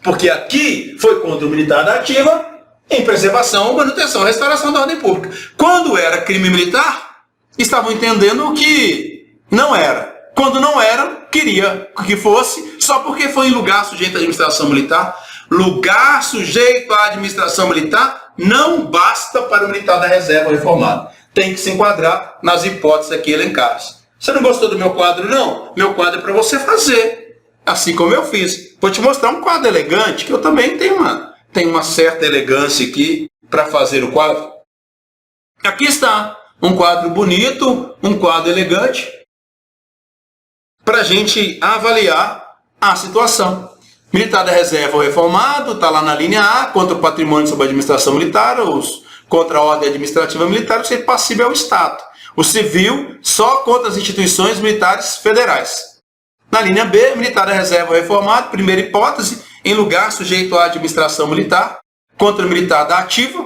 Porque aqui foi contra o militar da ativa em preservação, manutenção, restauração da ordem pública. Quando era crime militar, estavam entendendo que não era. Quando não era, queria que fosse, só porque foi em lugar sujeito à administração militar. Lugar sujeito à administração militar não basta para o militar da reserva reformado. Tem que se enquadrar nas hipóteses aqui elencadas. Você não gostou do meu quadro, não? Meu quadro é para você fazer, assim como eu fiz. Vou te mostrar um quadro elegante, que eu também tenho uma certa elegância aqui para fazer o quadro. Aqui está um quadro bonito, um quadro elegante, para a gente avaliar a situação. Militar da reserva ou reformado, está lá na linha A, contra o patrimônio sob a administração militar, contra a ordem administrativa militar, o passível é o Estado. O civil, só contra as instituições militares federais. Na linha B, militar da reserva ou reformado, primeira hipótese, em lugar sujeito à administração militar, contra o militar da ativa,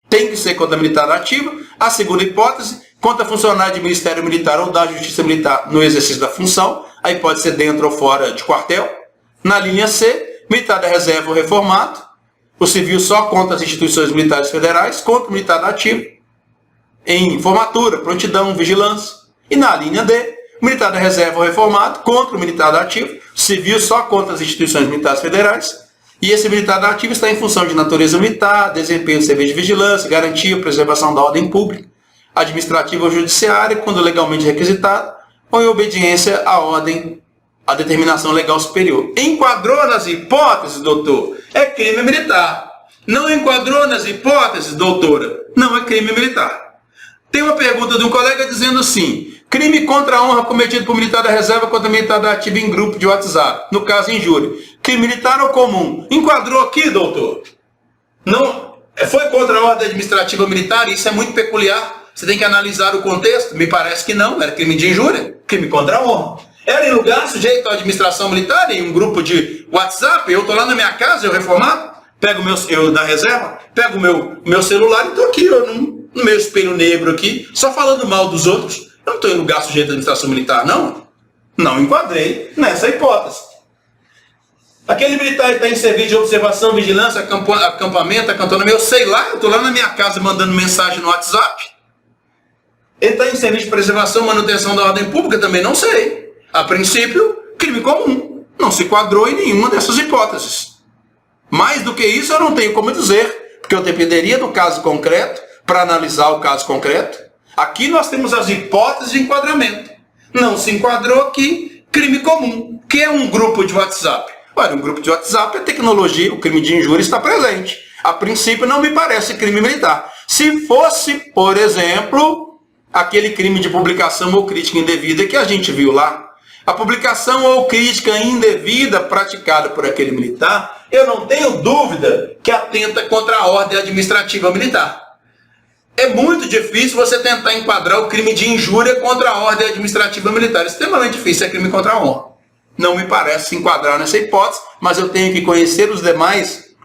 tem que ser contra a militar da ativa. A segunda hipótese, contra funcionário de Ministério Militar ou da Justiça Militar no exercício da função, aí pode ser dentro ou fora de quartel. Na linha C, militar da reserva ou reformado, o civil só contra as instituições militares federais, contra o militar da ativa, em formatura, prontidão, vigilância. E na linha D, militar da reserva ou reformado, contra o militar da ativa, civil só contra as instituições militares federais, e esse militar da ativa está em função de natureza militar, desempenho de serviço de vigilância, garantia, preservação da ordem pública, administrativa ou judiciária, quando legalmente requisitado, ou em obediência à ordem, à determinação legal superior. Enquadrou nas hipóteses, doutor? É crime militar. Não enquadrou nas hipóteses, doutora? Não é crime militar. Tem uma pergunta de um colega dizendo assim: crime contra a honra cometido por militar da reserva contra militar da ativa em grupo de WhatsApp, no caso injúria. Crime militar ou comum? Enquadrou aqui, doutor? Não, foi contra a ordem administrativa militar, isso é muito peculiar. Você tem que analisar o contexto. Me parece que não, era crime de injúria, crime contra a honra. Era em lugar sujeito à administração militar, em um grupo de WhatsApp. Eu estou lá na minha casa, eu reformado, pego eu da reserva, pego o meu celular e estou aqui, no meu espelho negro aqui, só falando mal dos outros. Eu não estou em lugar sujeito à administração militar, não. Não enquadrei nessa hipótese. Aquele militar está em serviço de observação, vigilância, acampamento, acantonamento, eu sei lá, eu estou lá na minha casa mandando mensagem no WhatsApp. Ele está em serviço de preservação, manutenção da ordem pública, também não sei. A princípio, crime comum. Não se enquadrou em nenhuma dessas hipóteses. Mais do que isso, eu não tenho como dizer, porque eu dependeria do caso concreto para analisar o caso concreto. Aqui nós temos as hipóteses de enquadramento. Não se enquadrou aqui crime comum, que é um grupo de WhatsApp. Olha, um grupo de WhatsApp é tecnologia, o crime de injúria está presente. A princípio, não me parece crime militar. Se fosse, por exemplo, aquele crime de publicação ou crítica indevida que a gente viu lá, a publicação ou crítica indevida praticada por aquele militar, eu não tenho dúvida que atenta contra a ordem administrativa militar. É muito difícil você tentar enquadrar o crime de injúria contra a ordem administrativa militar. É extremamente difícil, é crime contra a honra. Não me parece se enquadrar nessa hipótese, mas eu tenho que conhecer os demais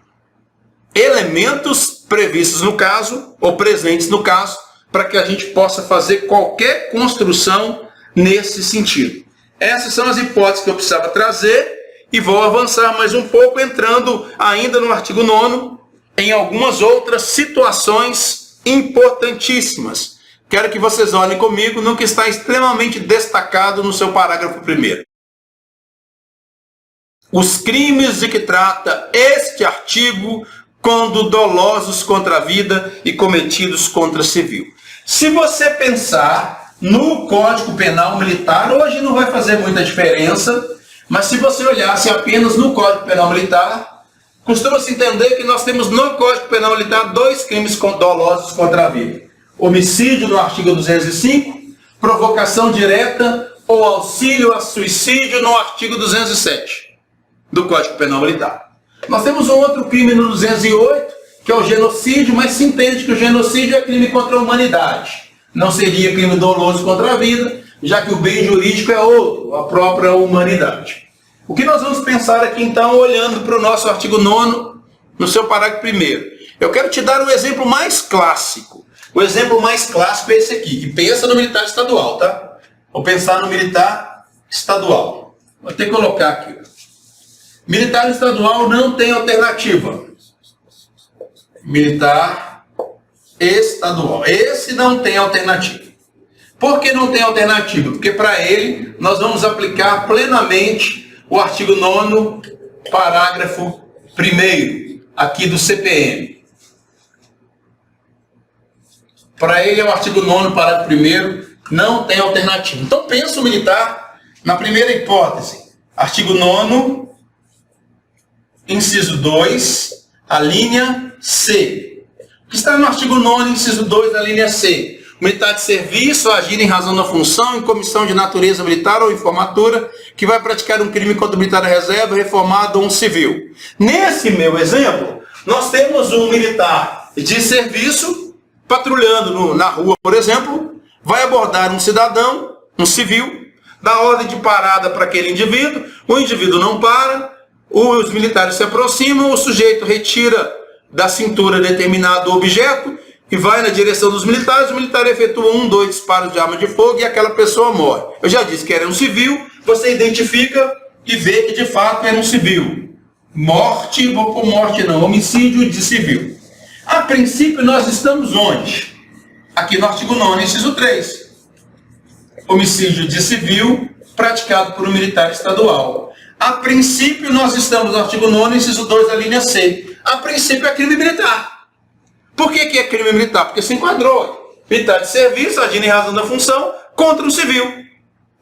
elementos previstos no caso, ou presentes no caso, para que a gente possa fazer qualquer construção nesse sentido. Essas são as hipóteses que eu precisava trazer e vou avançar mais um pouco, entrando ainda no artigo 9º, em algumas outras situações importantíssimas. Quero que vocês olhem comigo no que está extremamente destacado no seu parágrafo 1º. Os crimes de que trata este artigo quando dolosos contra a vida e cometidos contra civil. Se você pensar no Código Penal Militar, hoje não vai fazer muita diferença, mas se você olhasse apenas no Código Penal Militar, costuma-se entender que nós temos no Código Penal Militar 2 crimes dolosos contra a vida. Homicídio no artigo 205, provocação direta ou auxílio a suicídio no artigo 207 do Código Penal Militar. Nós temos um outro crime no 208, que é o genocídio, mas se entende que o genocídio é crime contra a humanidade. Não seria crime doloso contra a vida, já que o bem jurídico é outro, a própria humanidade. O que nós vamos pensar aqui então, olhando para o nosso artigo 9º, no seu parágrafo 1º? Eu quero te dar um exemplo mais clássico. O exemplo mais clássico é esse aqui, que pensa no militar estadual, tá? Vou pensar no militar estadual. Vou ter que colocar aqui. Militar estadual não tem alternativa. Militar estadual. Esse não tem alternativa. Por que não tem alternativa? Porque para ele nós vamos aplicar plenamente o artigo 9º, parágrafo 1º aqui do CPM. Para ele é o artigo 9º, parágrafo 1º, não tem alternativa. Então pensa o militar na primeira hipótese. Artigo 9º, inciso 2, a linha C. O que está no artigo 9º, inciso 2, da linha C? O militar de serviço agir em razão da função em comissão de natureza militar ou em formatura que vai praticar um crime contra o militar da reserva, reformado ou um civil. Nesse meu exemplo, nós temos um militar de serviço patrulhando na rua, por exemplo, vai abordar um cidadão, um civil, dá ordem de parada para aquele indivíduo, o indivíduo não para, os militares se aproximam, o sujeito retira da cintura determinado objeto e vai na direção dos militares, o militar efetua 1, 2 disparos de arma de fogo e aquela pessoa morre. Eu já disse que era um civil, você identifica e vê que de fato era um civil. Morte, vou por morte não, homicídio de civil. A princípio nós estamos onde? Aqui no artigo 9º, inciso 3. Homicídio de civil praticado por um militar estadual. A princípio nós estamos no artigo 9º, inciso 2 da linha C. A princípio é crime militar. Por que é crime militar? Porque se enquadrou. Militar de serviço, agindo em razão da função, contra um civil.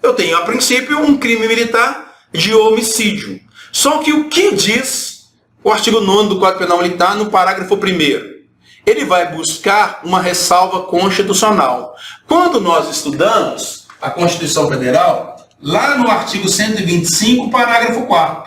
Eu tenho, a princípio, um crime militar de homicídio. Só que o que diz o artigo 9º do Código Penal Militar no parágrafo 1º? Ele vai buscar uma ressalva constitucional. Quando nós estudamos a Constituição Federal, lá no artigo 125, parágrafo 4º.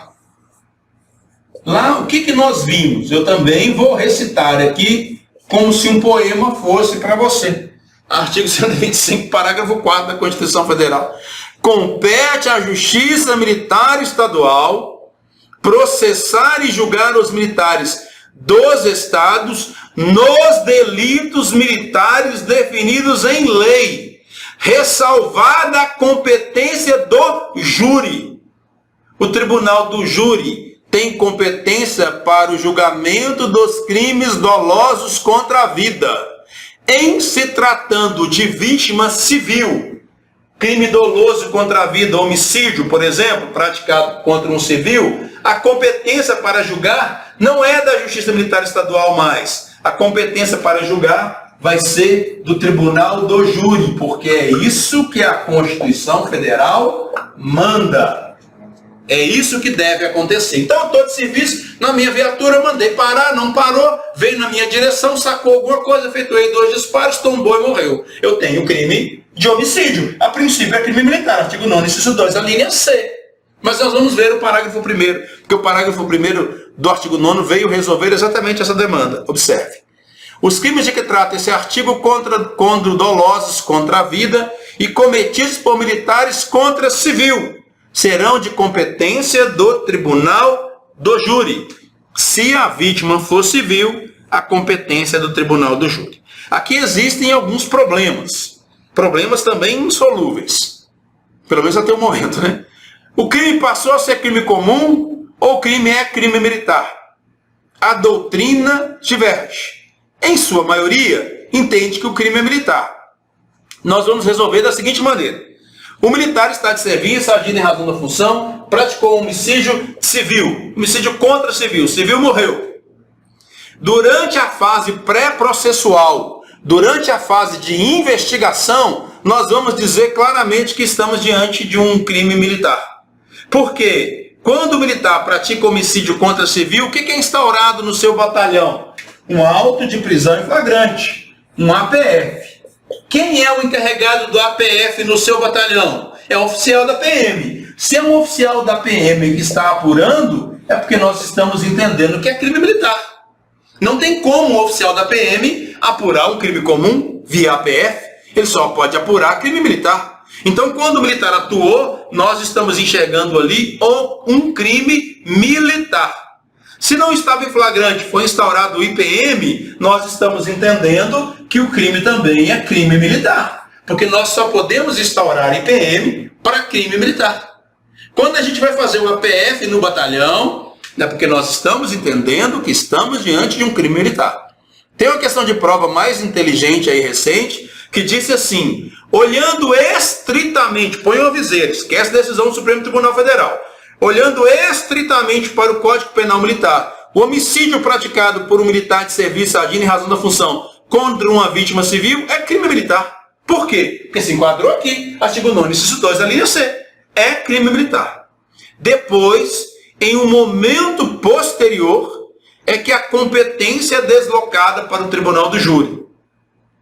Lá, o que nós vimos? Eu também vou recitar aqui como se um poema fosse para você. Artigo 125, parágrafo 4º da Constituição Federal. Compete à Justiça Militar Estadual processar e julgar os militares dos estados nos delitos militares definidos em lei, ressalvada a competência do júri. O tribunal do júri tem competência para o julgamento dos crimes dolosos contra a vida. Em se tratando de vítima civil, crime doloso contra a vida, homicídio, por exemplo, praticado contra um civil, a competência para julgar não é da Justiça Militar Estadual mais. A competência para julgar vai ser do Tribunal do Júri, porque é isso que a Constituição Federal manda. É isso que deve acontecer. Então eu estou de serviço, na minha viatura eu mandei parar, não parou, veio na minha direção, sacou alguma coisa, efetuei 2 disparos, tombou e morreu. Eu tenho crime de homicídio. A princípio é crime militar, artigo 9º, inciso 2, a linha C. Mas nós vamos ver o parágrafo 1º, porque o parágrafo 1º do artigo 9º veio resolver exatamente essa demanda. Observe. Os crimes de que trata esse artigo contra dolosos contra a vida e cometidos por militares contra civil serão de competência do Tribunal do Júri. Se a vítima for civil, a competência é do Tribunal do Júri. Aqui existem alguns problemas. Problemas também insolúveis. Pelo menos até o momento, né? O crime passou a ser crime comum ou o crime é crime militar? A doutrina diverge. Em sua maioria, entende que o crime é militar. Nós vamos resolver da seguinte maneira. O militar está de serviço, agindo em razão da função, praticou um homicídio civil, homicídio contra civil, civil morreu. Durante a fase pré-processual, durante a fase de investigação, nós vamos dizer claramente que estamos diante de um crime militar. Por quê? Quando o militar pratica homicídio contra civil, o que é instaurado no seu batalhão? Um auto de prisão em flagrante, um APF. Quem é o encarregado do APF no seu batalhão? É o oficial da PM. Se é um oficial da PM que está apurando, é porque nós estamos entendendo que é crime militar. Não tem como o oficial da PM apurar um crime comum via APF. Ele só pode apurar crime militar. Então, quando o militar atuou, nós estamos enxergando ali um crime militar. Se não estava em flagrante, foi instaurado o IPM, nós estamos entendendo que o crime também é crime militar. Porque nós só podemos instaurar IPM para crime militar. Quando a gente vai fazer o APF no batalhão, é porque nós estamos entendendo que estamos diante de um crime militar. Tem uma questão de prova mais inteligente aí recente, que disse assim, olhando estritamente, põe uma viseira, esquece a decisão do Supremo Tribunal Federal, olhando estritamente para o Código Penal Militar, o homicídio praticado por um militar de serviço agindo em razão da função contra uma vítima civil é crime militar. Por quê? Porque se enquadrou aqui, artigo 9º, inciso 2 da linha C. É crime militar. Depois, em um momento posterior, é que a competência é deslocada para o tribunal do júri.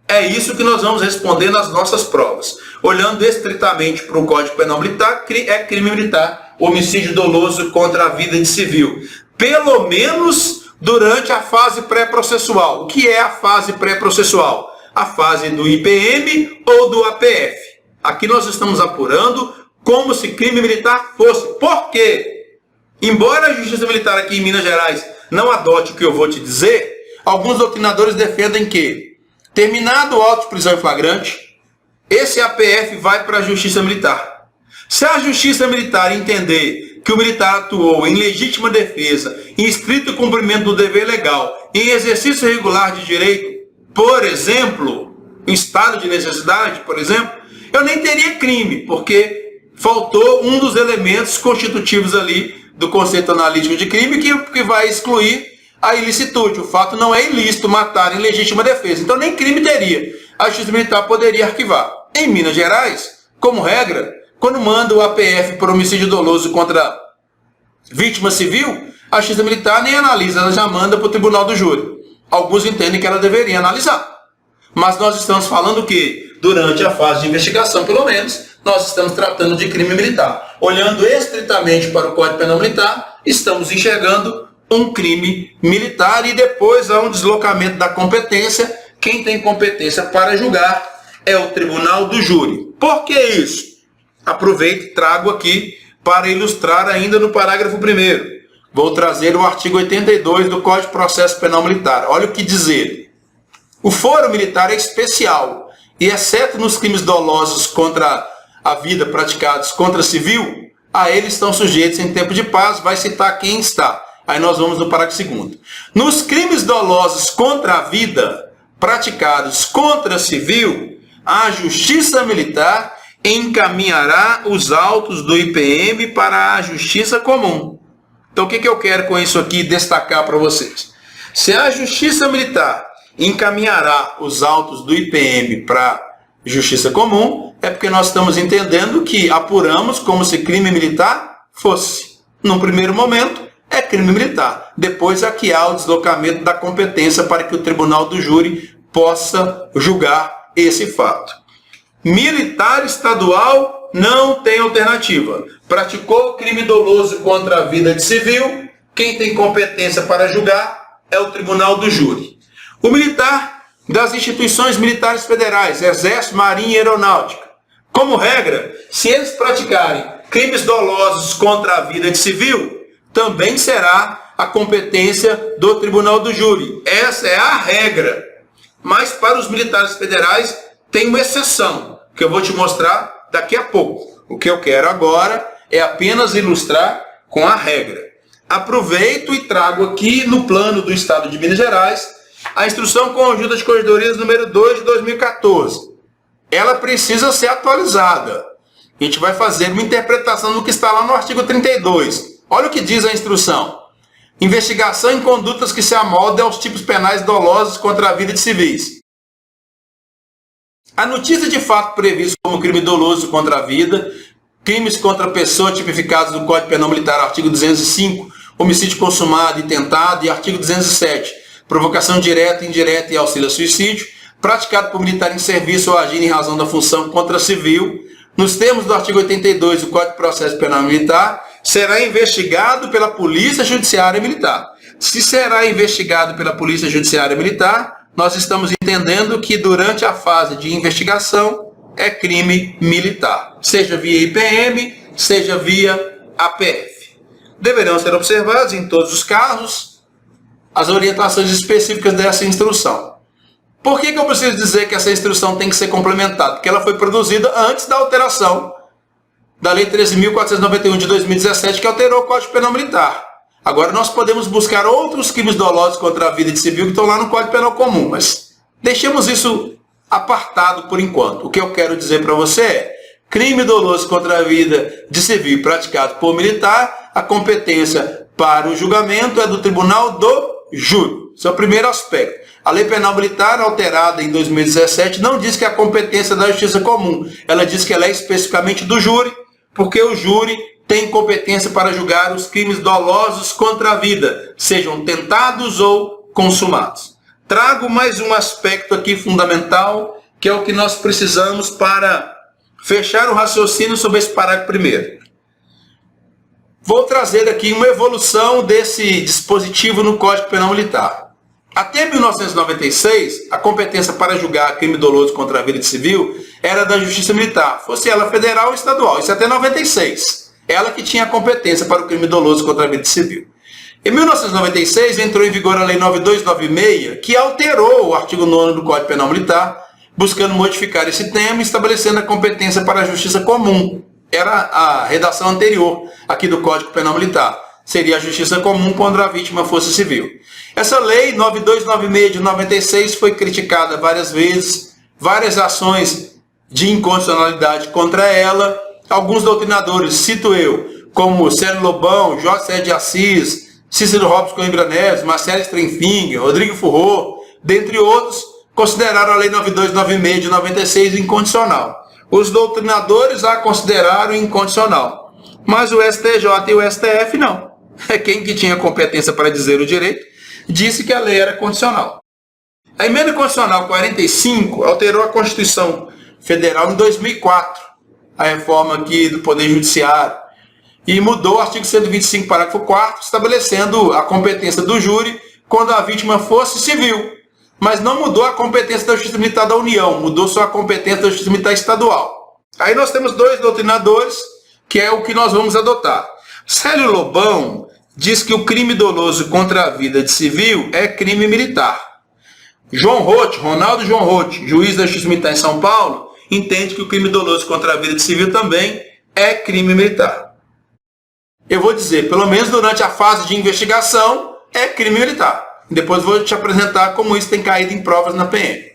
É isso que nós vamos responder nas nossas provas. Olhando estritamente para o Código Penal Militar, é crime militar, homicídio doloso contra a vida de civil. Pelo menos durante a fase pré-processual. O que é a fase pré-processual? A fase do IPM ou do APF. Aqui nós estamos apurando como se crime militar fosse. Por quê? Embora a Justiça Militar aqui em Minas Gerais não adote o que eu vou te dizer, alguns doutrinadores defendem que, terminado o auto de prisão em flagrante, esse APF vai para a Justiça Militar. Se a Justiça Militar entender que o militar atuou em legítima defesa, em estrito cumprimento do dever legal, em exercício regular de direito, por exemplo, em estado de necessidade, por exemplo, eu nem teria crime, porque faltou um dos elementos constitutivos ali do conceito analítico de crime que vai excluir a ilicitude. O fato não é ilícito matar em legítima defesa. Então nem crime teria. A Justiça Militar poderia arquivar. Em Minas Gerais, como regra, quando manda o APF por homicídio doloso contra vítima civil, a Justiça Militar nem analisa, ela já manda para o tribunal do júri. Alguns entendem que ela deveria analisar. Mas nós estamos falando que, durante a fase de investigação, pelo menos, nós estamos tratando de crime militar. Olhando estritamente para o Código Penal Militar, estamos enxergando um crime militar e depois há um deslocamento da competência. Quem tem competência para julgar é o tribunal do júri. Por que isso? Aproveito e trago aqui para ilustrar ainda no parágrafo 1º. Vou trazer o artigo 82 do Código de Processo Penal Militar. Olha o que diz ele. O foro militar é especial e, exceto nos crimes dolosos contra a vida praticados contra civil, a eles estão sujeitos em tempo de paz. Vai citar quem está. Aí nós vamos no parágrafo 2º. Nos crimes dolosos contra a vida praticados contra civil, a Justiça Militar encaminhará os autos do IPM para a Justiça Comum. Então o que eu quero com isso aqui destacar para vocês? Se a Justiça Militar encaminhará os autos do IPM para a Justiça Comum, é porque nós estamos entendendo que apuramos como se crime militar fosse. Num primeiro momento, é crime militar. Depois é que há o deslocamento da competência para que o tribunal do júri possa julgar esse fato. Militar estadual não tem alternativa. Praticou crime doloso contra a vida de civil, quem tem competência para julgar é o tribunal do júri. O militar das instituições militares federais, Exército, Marinha e Aeronáutica. Como regra, se eles praticarem crimes dolosos contra a vida de civil, também será a competência do tribunal do júri. Essa é a regra. Mas para os militares federais tem uma exceção, que eu vou te mostrar daqui a pouco. O que eu quero agora é apenas ilustrar com a regra. Aproveito e trago aqui no plano do Estado de Minas Gerais a Instrução Conjunta de Corregedorias número 2 de 2014. Ela precisa ser atualizada. A gente vai fazer uma interpretação do que está lá no artigo 32. Olha o que diz a instrução. Investigação em condutas que se amoldem aos tipos penais dolosos contra a vida de civis. A notícia de fato previsto como crime doloso contra a vida, crimes contra a pessoa tipificados no Código Penal Militar, artigo 205, homicídio consumado e tentado, e artigo 207, provocação direta, indireta e auxílio a suicídio, praticado por militar em serviço ou agindo em razão da função contra civil, nos termos do artigo 82 do Código de Processo Penal Militar, será investigado pela Polícia Judiciária Militar. Se será investigado pela Polícia Judiciária Militar, nós estamos entendendo que durante a fase de investigação é crime militar, seja via IPM, seja via APF. Deverão ser observados em todos os casos as orientações específicas dessa instrução. Por que eu preciso dizer que essa instrução tem que ser complementada? Porque ela foi produzida antes da alteração da Lei 13.491 de 2017, que alterou o Código Penal Militar. Agora nós podemos buscar outros crimes dolosos contra a vida de civil que estão lá no Código Penal Comum, mas deixemos isso apartado por enquanto. O que eu quero dizer para você é: crime doloso contra a vida de civil praticado por militar, a competência para o julgamento é do Tribunal do Júri. Esse é o primeiro aspecto. A Lei Penal Militar, alterada em 2017, não diz que é a competência da Justiça Comum. Ela diz que ela é especificamente do júri, porque o júri tem competência para julgar os crimes dolosos contra a vida, sejam tentados ou consumados. Trago mais um aspecto aqui fundamental, que é o que nós precisamos para fechar o raciocínio sobre esse parágrafo primeiro. Vou trazer aqui uma evolução desse dispositivo no Código Penal Militar. Até 1996, a competência para julgar crime doloso contra a vida civil era da Justiça Militar, fosse ela federal ou estadual. Isso até 96. Ela que tinha a competência para o crime doloso contra a vida civil. Em 1996, entrou em vigor a Lei 9296, que alterou o artigo 9º do Código Penal Militar, buscando modificar esse tema e estabelecendo a competência para a Justiça Comum. Era a redação anterior aqui do Código Penal Militar. Seria a Justiça Comum quando a vítima fosse civil. Essa lei 9296 de 96 foi criticada várias vezes, várias ações de inconstitucionalidade contra ela. Alguns doutrinadores, cito eu, como Célio Lobão, Jorge Sérgio de Assis, Cícero Robson Coimbra Neves, Marcelo Strenfinger, Rodrigo Furro, dentre outros, consideraram a lei 9296 de 96 incondicional. Os doutrinadores a consideraram incondicional, mas o STJ e o STF não. É quem que tinha competência para dizer o direito, disse que a lei era condicional. A emenda constitucional 45 alterou a Constituição Federal em 2004, a reforma aqui do Poder Judiciário, e mudou o artigo 125, parágrafo 4º, estabelecendo a competência do júri quando a vítima fosse civil. Mas não mudou a competência da Justiça Militar da União, mudou só a competência da Justiça Militar Estadual. Aí nós temos dois doutrinadores, que é o que nós vamos adotar. Célio Lobão diz que o crime doloso contra a vida de civil é crime militar. Ronaldo João Roth, juiz da Justiça Militar em São Paulo, entende que o crime doloso contra a vida de civil também é crime militar. Eu vou dizer, pelo menos durante a fase de investigação, é crime militar. Depois vou te apresentar como isso tem caído em provas na PM.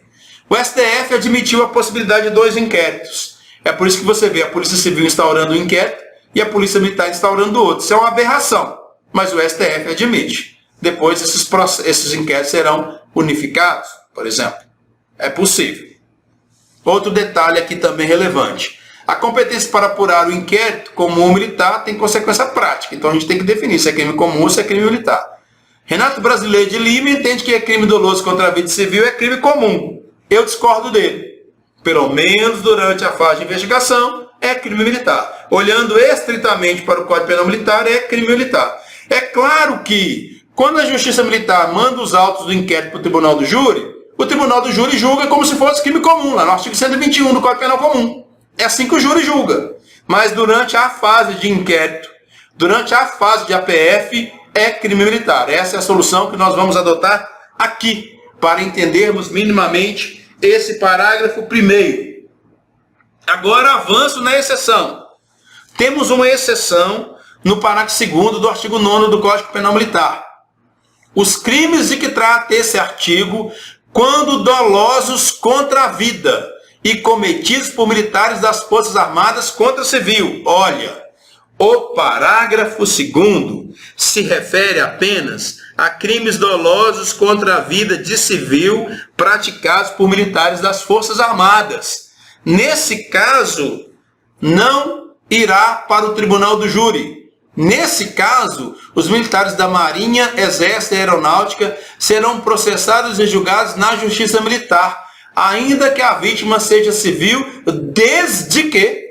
O STF admitiu a possibilidade de 2 inquéritos. É por isso que você vê a Polícia Civil instaurando um inquérito e a Polícia Militar instaurando outro. Isso é uma aberração, mas o STF admite. Depois esses inquéritos serão unificados, por exemplo. É possível. Outro detalhe aqui também relevante. A competência para apurar o inquérito comum militar tem consequência prática. Então a gente tem que definir se é crime comum ou se é crime militar. Renato Brasileiro de Lima entende que é crime doloso contra a vida civil é crime comum. Eu discordo dele. Pelo menos durante a fase de investigação, é crime militar. Olhando estritamente para o Código Penal Militar, é crime militar. É claro que, quando a Justiça Militar manda os autos do inquérito para o Tribunal do Júri, o Tribunal do Júri julga como se fosse crime comum, lá no artigo 121 do Código Penal Comum. É assim que o júri julga. Mas durante a fase de inquérito, durante a fase de APF, é crime militar. Essa é a solução que nós vamos adotar aqui, para entendermos minimamente esse parágrafo primeiro. Agora avanço na exceção. Temos uma exceção no parágrafo 2º do artigo 9º do Código Penal Militar. Os crimes de que trata esse artigo, quando dolosos contra a vida e cometidos por militares das Forças Armadas contra civil. Olha, o parágrafo 2º se refere apenas a crimes dolosos contra a vida de civil praticados por militares das Forças Armadas. Nesse caso, não irá para o Tribunal do Júri. Nesse caso, os militares da Marinha, Exército e Aeronáutica serão processados e julgados na Justiça Militar, ainda que a vítima seja civil, desde que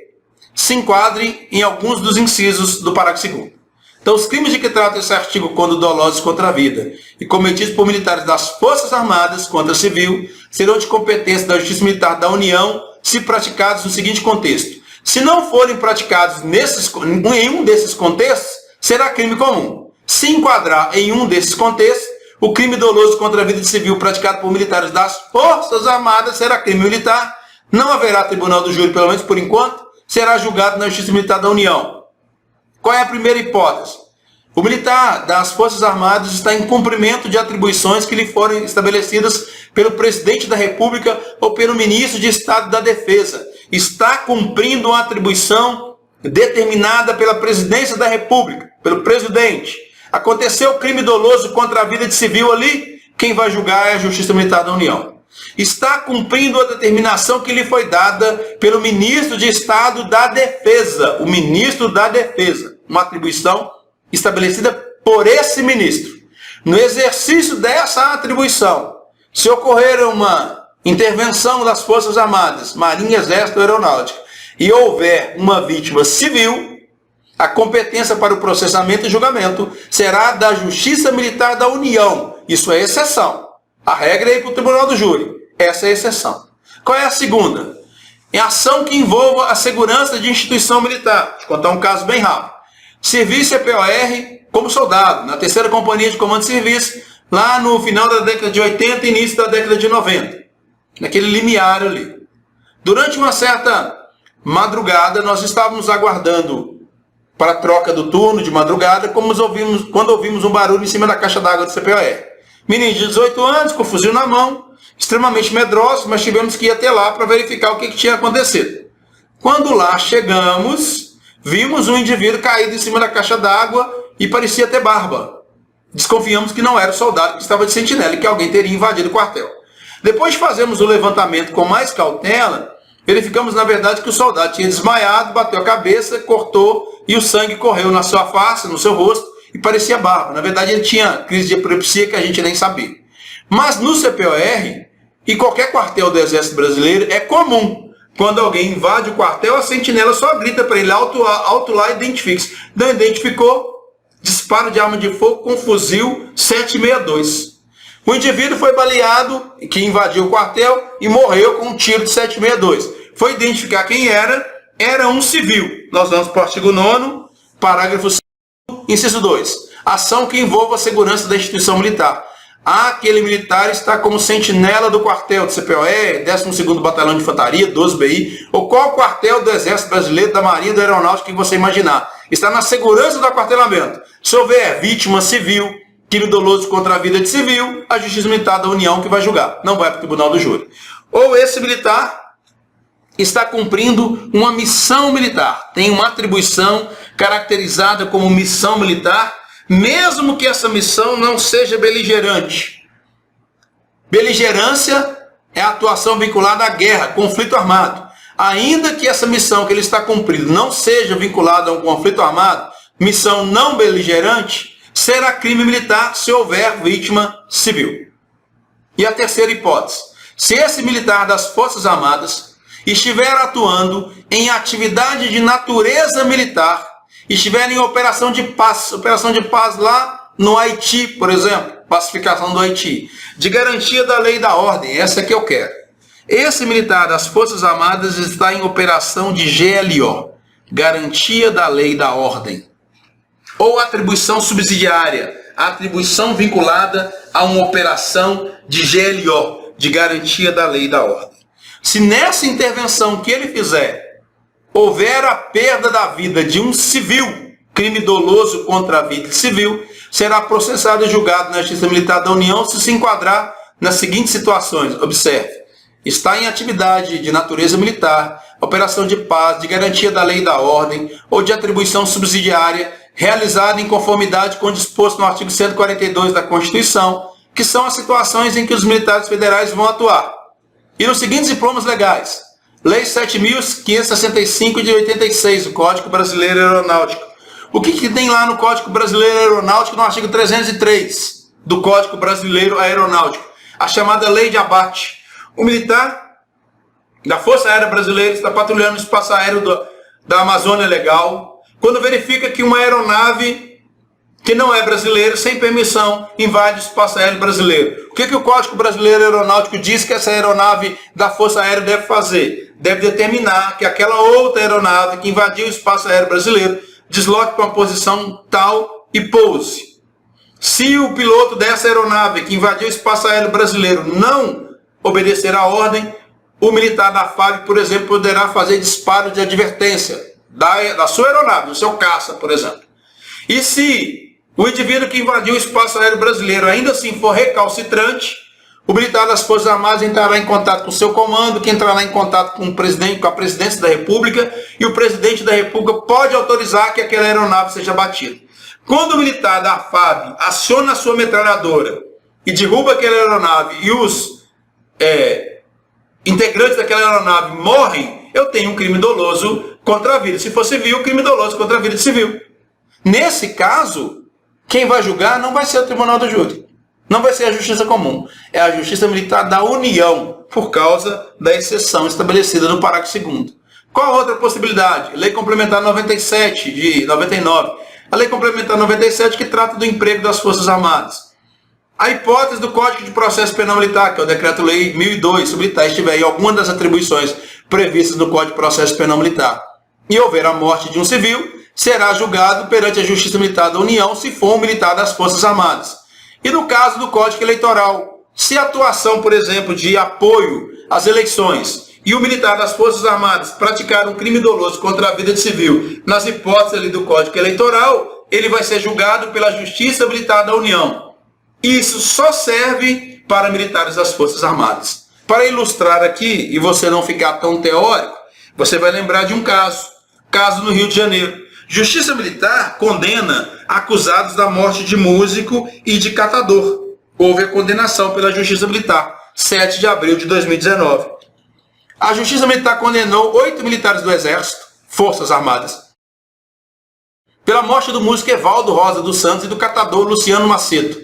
se enquadre em alguns dos incisos do parágrafo 2º. Então, os crimes de que trata esse artigo quando dolosos contra a vida e cometidos por militares das Forças Armadas contra civil serão de competência da Justiça Militar da União se praticados no seguinte contexto. Se não forem praticados em um desses contextos, será crime comum. Se enquadrar em um desses contextos, o crime doloso contra a vida de civil praticado por militares das Forças Armadas será crime militar. Não haverá Tribunal do Júri, pelo menos por enquanto, será julgado na Justiça Militar da União. Qual é a primeira hipótese? O militar das Forças Armadas está em cumprimento de atribuições que lhe forem estabelecidas pelo Presidente da República ou pelo Ministro de Estado da Defesa. Está cumprindo uma atribuição determinada pela Presidência da República, pelo Presidente. Aconteceu crime doloso contra a vida de civil ali, quem vai julgar é a Justiça Militar da União. Está cumprindo a determinação que lhe foi dada pelo ministro de Estado da Defesa, o ministro da Defesa, uma atribuição estabelecida por esse ministro. No exercício dessa atribuição, se ocorrer uma intervenção das Forças Armadas, Marinha, Exército, Aeronáutica, e houver uma vítima civil, a competência para o processamento e julgamento será da Justiça Militar da União. Isso é exceção. A regra é ir para o Tribunal do Júri. Essa é a exceção. Qual é a segunda? É ação que envolva a segurança de instituição militar. Vou contar um caso bem rápido. Servi CPOR como soldado, na 3ª Companhia de Comando de Serviço, lá no final da década de 80 e início da década de 90. Naquele limiar ali. Durante uma certa madrugada, nós estávamos aguardando para a troca do turno de madrugada, quando ouvimos um barulho em cima da caixa d'água do CPOR. Menino de 18 anos, com fuzil na mão, extremamente medrosos, mas tivemos que ir até lá para verificar o que tinha acontecido. Quando lá chegamos, vimos um indivíduo caído em cima da caixa d'água e parecia ter barba. Desconfiamos que não era o soldado que estava de sentinela e que alguém teria invadido o quartel. Depois de fazermos o levantamento com mais cautela, verificamos na verdade que o soldado tinha desmaiado, bateu a cabeça, cortou e o sangue correu na sua face, no seu rosto, e parecia barba. Na verdade, ele tinha crise de epilepsia que a gente nem sabia. Mas no CPOR, e qualquer quartel do Exército Brasileiro, é comum, quando alguém invade o quartel, a sentinela só grita para ele, alto lá, identifique-se. Não identificou, disparo de arma de fogo com fuzil 762. O indivíduo foi baleado, que invadiu o quartel, e morreu com um tiro de 762. Foi identificar quem era um civil. Nós vamos para o artigo 9º, parágrafo 5º, inciso 2. Ação que envolva a segurança da instituição militar. Aquele militar está como sentinela do quartel do CPOR, 12º Batalhão de Infantaria, 12BI, ou qual quartel do Exército Brasileiro, da Marinha, da Aeronáutica que você imaginar. Está na segurança do aquartelamento. Se houver vítima civil, crime doloso contra a vida de civil, a Justiça Militar da União que vai julgar. Não vai para o Tribunal do Júri. Ou esse militar está cumprindo uma missão militar. Tem uma atribuição caracterizada como missão militar, mesmo que essa missão não seja beligerante. Beligerância é a atuação vinculada à guerra, conflito armado. Ainda que essa missão que ele está cumprindo não seja vinculada a um conflito armado, missão não beligerante, será crime militar se houver vítima civil. E a terceira hipótese, se esse militar das Forças Armadas estiver atuando em atividade de natureza militar, estiver em operação de paz lá no Haiti, por exemplo, pacificação do Haiti, de garantia da lei e da ordem, essa é que eu quero. Esse militar das Forças Armadas está em operação de GLO, garantia da lei e da ordem, ou atribuição subsidiária, atribuição vinculada a uma operação de GLO, de garantia da lei e da ordem. Se nessa intervenção que ele fizer houver a perda da vida de um civil, crime doloso contra a vida civil, será processado e julgado na Justiça Militar da União se enquadrar nas seguintes situações. Observe, está em atividade de natureza militar, operação de paz, de garantia da lei e da ordem, ou de atribuição subsidiária, realizada em conformidade com o disposto no artigo 142 da Constituição, que são as situações em que os militares federais vão atuar. E nos seguintes diplomas legais, Lei 7.565 de 86, o Código Brasileiro Aeronáutico. O que tem lá no Código Brasileiro Aeronáutico, no artigo 303 do Código Brasileiro Aeronáutico? A chamada Lei de Abate. O militar da Força Aérea Brasileira está patrulhando o espaço aéreo da Amazônia Legal, quando verifica que uma aeronave que não é brasileira, sem permissão, invade o espaço aéreo brasileiro. O que o Código Brasileiro Aeronáutico diz que essa aeronave da Força Aérea deve fazer? Deve determinar que aquela outra aeronave que invadiu o espaço aéreo brasileiro desloque para uma posição tal e pouse. Se o piloto dessa aeronave que invadiu o espaço aéreo brasileiro não obedecer à ordem, o militar da FAB, por exemplo, poderá fazer disparo de advertência da sua aeronave, do seu caça, por exemplo. E se o indivíduo que invadiu o espaço aéreo brasileiro ainda assim for recalcitrante, o militar das Forças Armadas entrará em contato com o seu comando, que entrará em contato com o presidente, com a presidência da República, e o presidente da República pode autorizar que aquela aeronave seja abatida. Quando o militar da FAB aciona a sua metralhadora e derruba aquela aeronave e os integrantes daquela aeronave morrem, eu tenho um crime doloso contra a vida. Se for civil, crime doloso contra a vida de civil. Nesse caso, quem vai julgar não vai ser o tribunal do júri. Não vai ser a Justiça Comum. É a Justiça Militar da União, por causa da exceção estabelecida no parágrafo 2º. Qual a outra possibilidade? Lei Complementar 97, de 99. A Lei Complementar 97 que trata do emprego das Forças Armadas. A hipótese do Código de Processo Penal Militar, que é o Decreto-Lei 1002, se o militar estiver em alguma das atribuições previstas no Código de Processo Penal Militar e houver a morte de um civil, será julgado perante a Justiça Militar da União se for um militar das Forças Armadas. E no caso do Código Eleitoral, se a atuação, por exemplo, de apoio às eleições e o militar das Forças Armadas praticar um crime doloso contra a vida de civil, nas hipóteses ali do Código Eleitoral, ele vai ser julgado pela Justiça Militar da União. Isso só serve para militares das Forças Armadas. Para ilustrar aqui, e você não ficar tão teórico, você vai lembrar de um caso no Rio de Janeiro. Justiça Militar condena acusados da morte de músico e de catador. Houve a condenação pela Justiça Militar, 7 de abril de 2019. A Justiça Militar condenou 8 militares do Exército, Forças Armadas, pela morte do músico Evaldo Rosa dos Santos e do catador Luciano Macedo.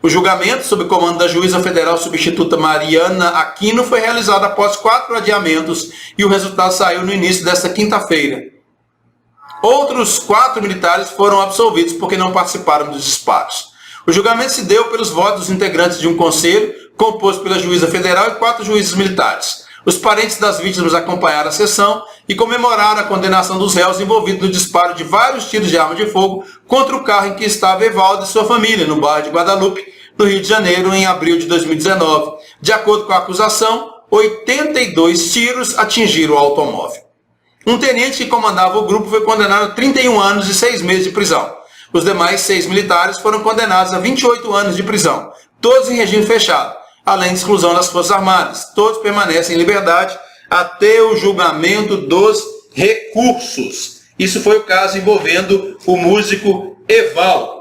O julgamento, sob comando da juíza federal substituta Mariana Aquino, foi realizado após 4 adiamentos e o resultado saiu no início desta quinta-feira. Outros 4 militares foram absolvidos porque não participaram dos disparos. O julgamento se deu pelos votos dos integrantes de um conselho, composto pela juíza federal e 4 juízes militares. Os parentes das vítimas acompanharam a sessão e comemoraram a condenação dos réus envolvidos no disparo de vários tiros de arma de fogo contra o carro em que estava Evaldo e sua família, no bairro de Guadalupe, no Rio de Janeiro, em abril de 2019. De acordo com a acusação, 82 tiros atingiram o automóvel. Um tenente que comandava o grupo foi condenado a 31 anos e 6 meses de prisão. Os demais 6 militares foram condenados a 28 anos de prisão, todos em regime fechado, além de exclusão das Forças Armadas. Todos permanecem em liberdade até o julgamento dos recursos. Isso foi o caso envolvendo o músico Evaldo.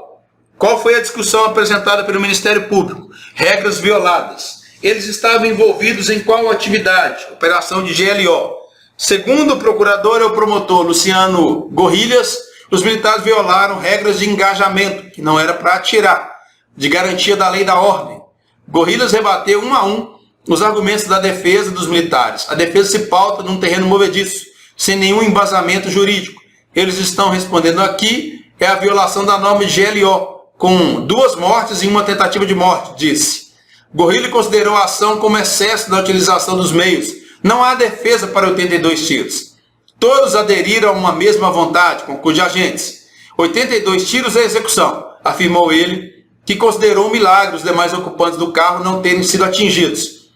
Qual foi a discussão apresentada pelo Ministério Público? Regras violadas. Eles estavam envolvidos em qual atividade? Operação de GLO. Segundo o procurador e o promotor Luciano Gorrilhas, os militares violaram regras de engajamento, que não era para atirar, de garantia da lei da ordem. Gorrilhas rebateu 1 a 1 os argumentos da defesa dos militares. A defesa se pauta num terreno movediço, sem nenhum embasamento jurídico. Eles estão respondendo aqui, é a violação da norma de GLO, com 2 mortes e 1 tentativa de morte, disse. Gorrilha considerou a ação como excesso da utilização dos meios. Não há defesa para 82 tiros. Todos aderiram a uma mesma vontade, conclui de agentes. 82 tiros é execução, afirmou ele, que considerou um milagre os demais ocupantes do carro não terem sido atingidos.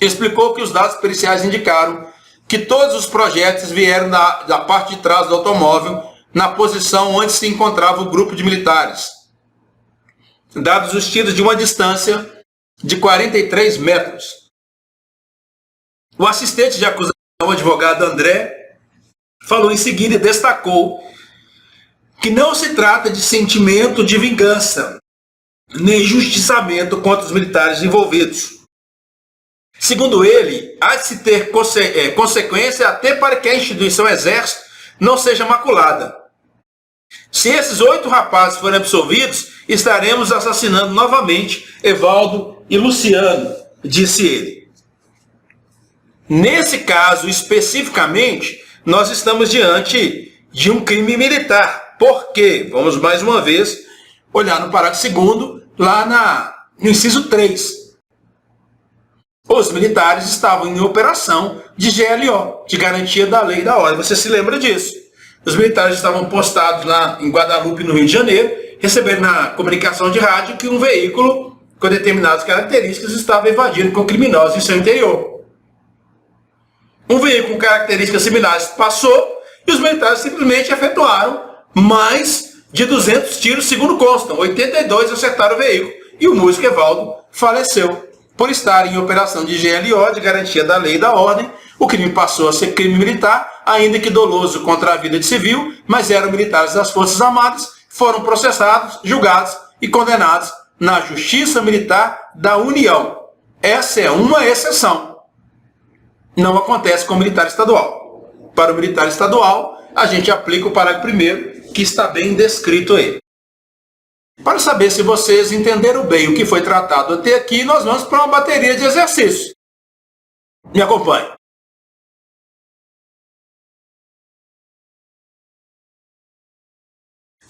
Explicou que os dados periciais indicaram que todos os projéteis vieram da parte de trás do automóvel, na posição onde se encontrava o grupo de militares, dados os tiros de uma distância de 43 metros. O assistente de acusação, o advogado André, falou em seguida e destacou que não se trata de sentimento de vingança, nem justiçamento contra os militares envolvidos. Segundo ele, há de se ter consequência até para que a instituição Exército não seja maculada. Se esses 8 rapazes forem absolvidos, estaremos assassinando novamente Evaldo e Luciano, disse ele. Nesse caso, especificamente, nós estamos diante de um crime militar. Por quê? Vamos mais uma vez olhar no parágrafo 2º, lá no inciso 3. Os militares estavam em operação de GLO, de garantia da lei e da ordem. Você se lembra disso? Os militares estavam postados lá em Guadalupe, no Rio de Janeiro, recebendo na comunicação de rádio que um veículo com determinadas características estava evadindo com criminosos em seu interior. Um veículo com características similares passou e os militares simplesmente efetuaram mais de 200 tiros, segundo constam. 82 acertaram o veículo e o músico Evaldo faleceu. Por estar em operação de GLO, de garantia da lei e da ordem, o crime passou a ser crime militar, ainda que doloso contra a vida de civil, mas eram militares das Forças Armadas foram processados, julgados e condenados na Justiça Militar da União. Essa é uma exceção. Não acontece com o militar estadual. Para o militar estadual, a gente aplica o parágrafo 1º, que está bem descrito aí. Para saber se vocês entenderam bem o que foi tratado até aqui, nós vamos para uma bateria de exercícios. Me acompanhe.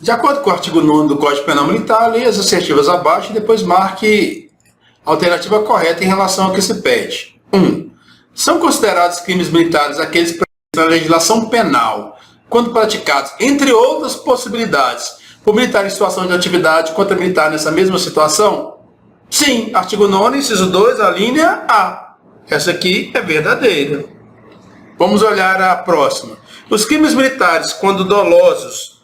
De acordo com o artigo 9º do Código Penal Militar, leia as assertivas abaixo e depois marque a alternativa correta em relação ao que se pede. 1. São considerados crimes militares aqueles previstos na legislação penal, quando praticados, entre outras possibilidades, por militar em situação de atividade contra militar nessa mesma situação? Sim, artigo 9º, inciso 2, a linha A. Essa aqui é verdadeira. Vamos olhar a próxima. Os crimes militares, quando dolosos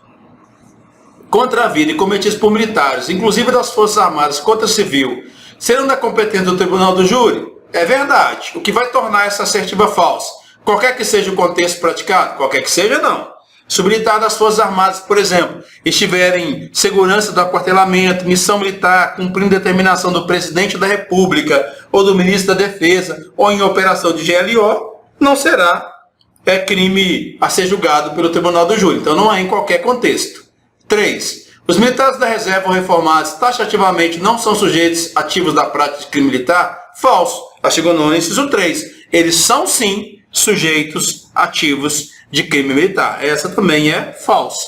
contra a vida e cometidos por militares, inclusive das Forças Armadas contra civil, serão da competência do Tribunal do Júri? É verdade. O que vai tornar essa assertiva falsa? Qualquer que seja o contexto praticado? Qualquer que seja, não. Se o militar das Forças Armadas, por exemplo, estiver em segurança do aquartelamento, missão militar, cumprindo determinação do Presidente da República ou do Ministro da Defesa, ou em operação de GLO, não será crime a ser julgado pelo Tribunal do Júri. Então não é em qualquer contexto. 3. Os militares da reserva ou reformados taxativamente não são sujeitos ativos da prática de crime militar? Falso. Artigo 9º, inciso 3. Eles são sim sujeitos ativos de crime militar. Essa também é falsa.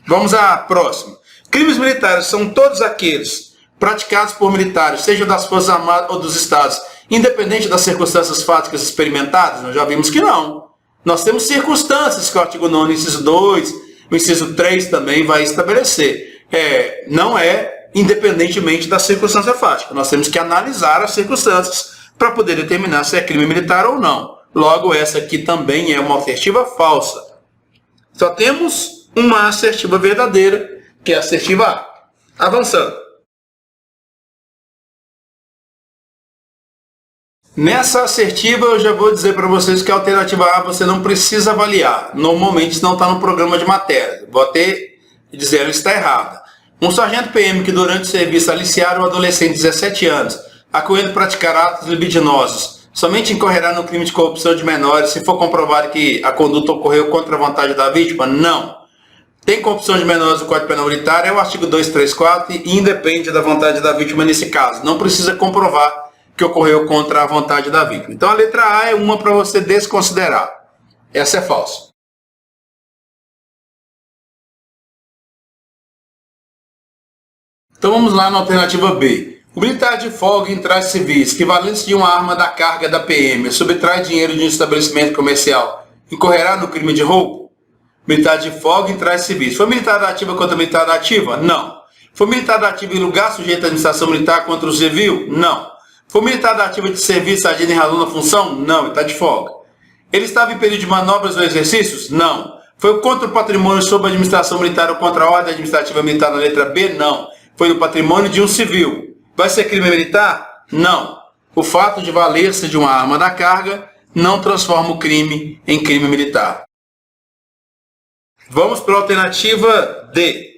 Vamos à próxima. Crimes militares são todos aqueles praticados por militares, seja das Forças Armadas ou dos Estados, independente das circunstâncias fáticas experimentadas? Nós já vimos que não. Nós temos circunstâncias que o artigo 9º, inciso 2, o inciso 3 também vai estabelecer. Não é independentemente da circunstância fática. Nós temos que analisar as circunstâncias para poder determinar se é crime militar ou não. Logo, essa aqui também é uma assertiva falsa. Só temos uma assertiva verdadeira, que é a assertiva A. Avançando. Nessa assertiva, eu já vou dizer para vocês que a alternativa A você não precisa avaliar. Normalmente isso não está no programa de matéria. Vou até dizer, ela está errada. Um sargento PM que durante o serviço aliciar um adolescente de 17 anos, acuando praticar atos libidinosos, somente incorrerá no crime de corrupção de menores se for comprovado que a conduta ocorreu contra a vontade da vítima? Não. Tem corrupção de menores no Código Penal Militar, é o artigo 234 e independe da vontade da vítima nesse caso. Não precisa comprovar que ocorreu contra a vontade da vítima. Então a letra A é uma para você desconsiderar. Essa é falsa. Então vamos lá na alternativa B. O militar de folga em trajes civis, equivalentes de uma arma da carga da PM, subtrai dinheiro de um estabelecimento comercial, incorrerá no crime de roubo? Militar de folga em trajes civis. Foi militar da ativa contra militar da ativa? Não. Foi militar da ativa em lugar sujeito à administração militar contra o civil? Não. Foi militar da ativa de serviço agindo em razão da função? Não, ele está de folga. Ele estava em período de manobras ou exercícios? Não. Foi contra o patrimônio sob a administração militar ou contra a ordem administrativa militar na letra B? Não. Foi no patrimônio de um civil. Vai ser crime militar? Não. O fato de valer-se de uma arma da carga não transforma o crime em crime militar. Vamos para a alternativa D.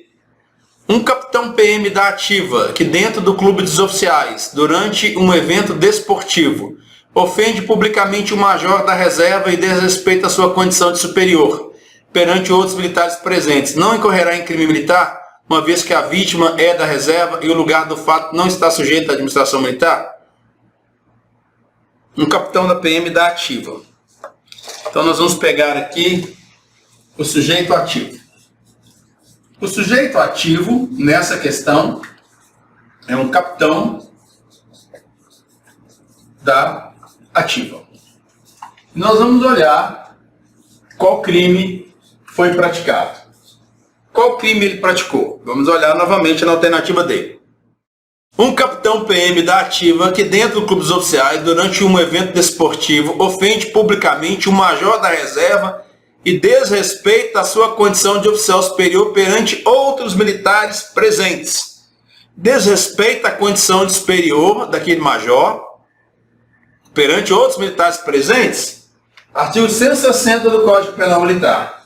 Um capitão PM da ativa, que dentro do clube dos oficiais, durante um evento desportivo, ofende publicamente o major da reserva e desrespeita a sua condição de superior, perante outros militares presentes, não incorrerá em crime militar, uma vez que a vítima é da reserva e o lugar do fato não está sujeito à administração militar? Um capitão da PM da ativa. Então nós vamos pegar aqui o sujeito ativo. O sujeito ativo, nessa questão, é um capitão da ativa. Nós vamos olhar qual crime foi praticado. Qual crime ele praticou? Vamos olhar novamente na alternativa D. Um capitão PM da ativa que dentro do clube dos oficiais, durante um evento desportivo, ofende publicamente o major da reserva e desrespeita a sua condição de oficial superior perante outros militares presentes. Desrespeita a condição de superior daquele major perante outros militares presentes? Artigo 160 do Código Penal Militar.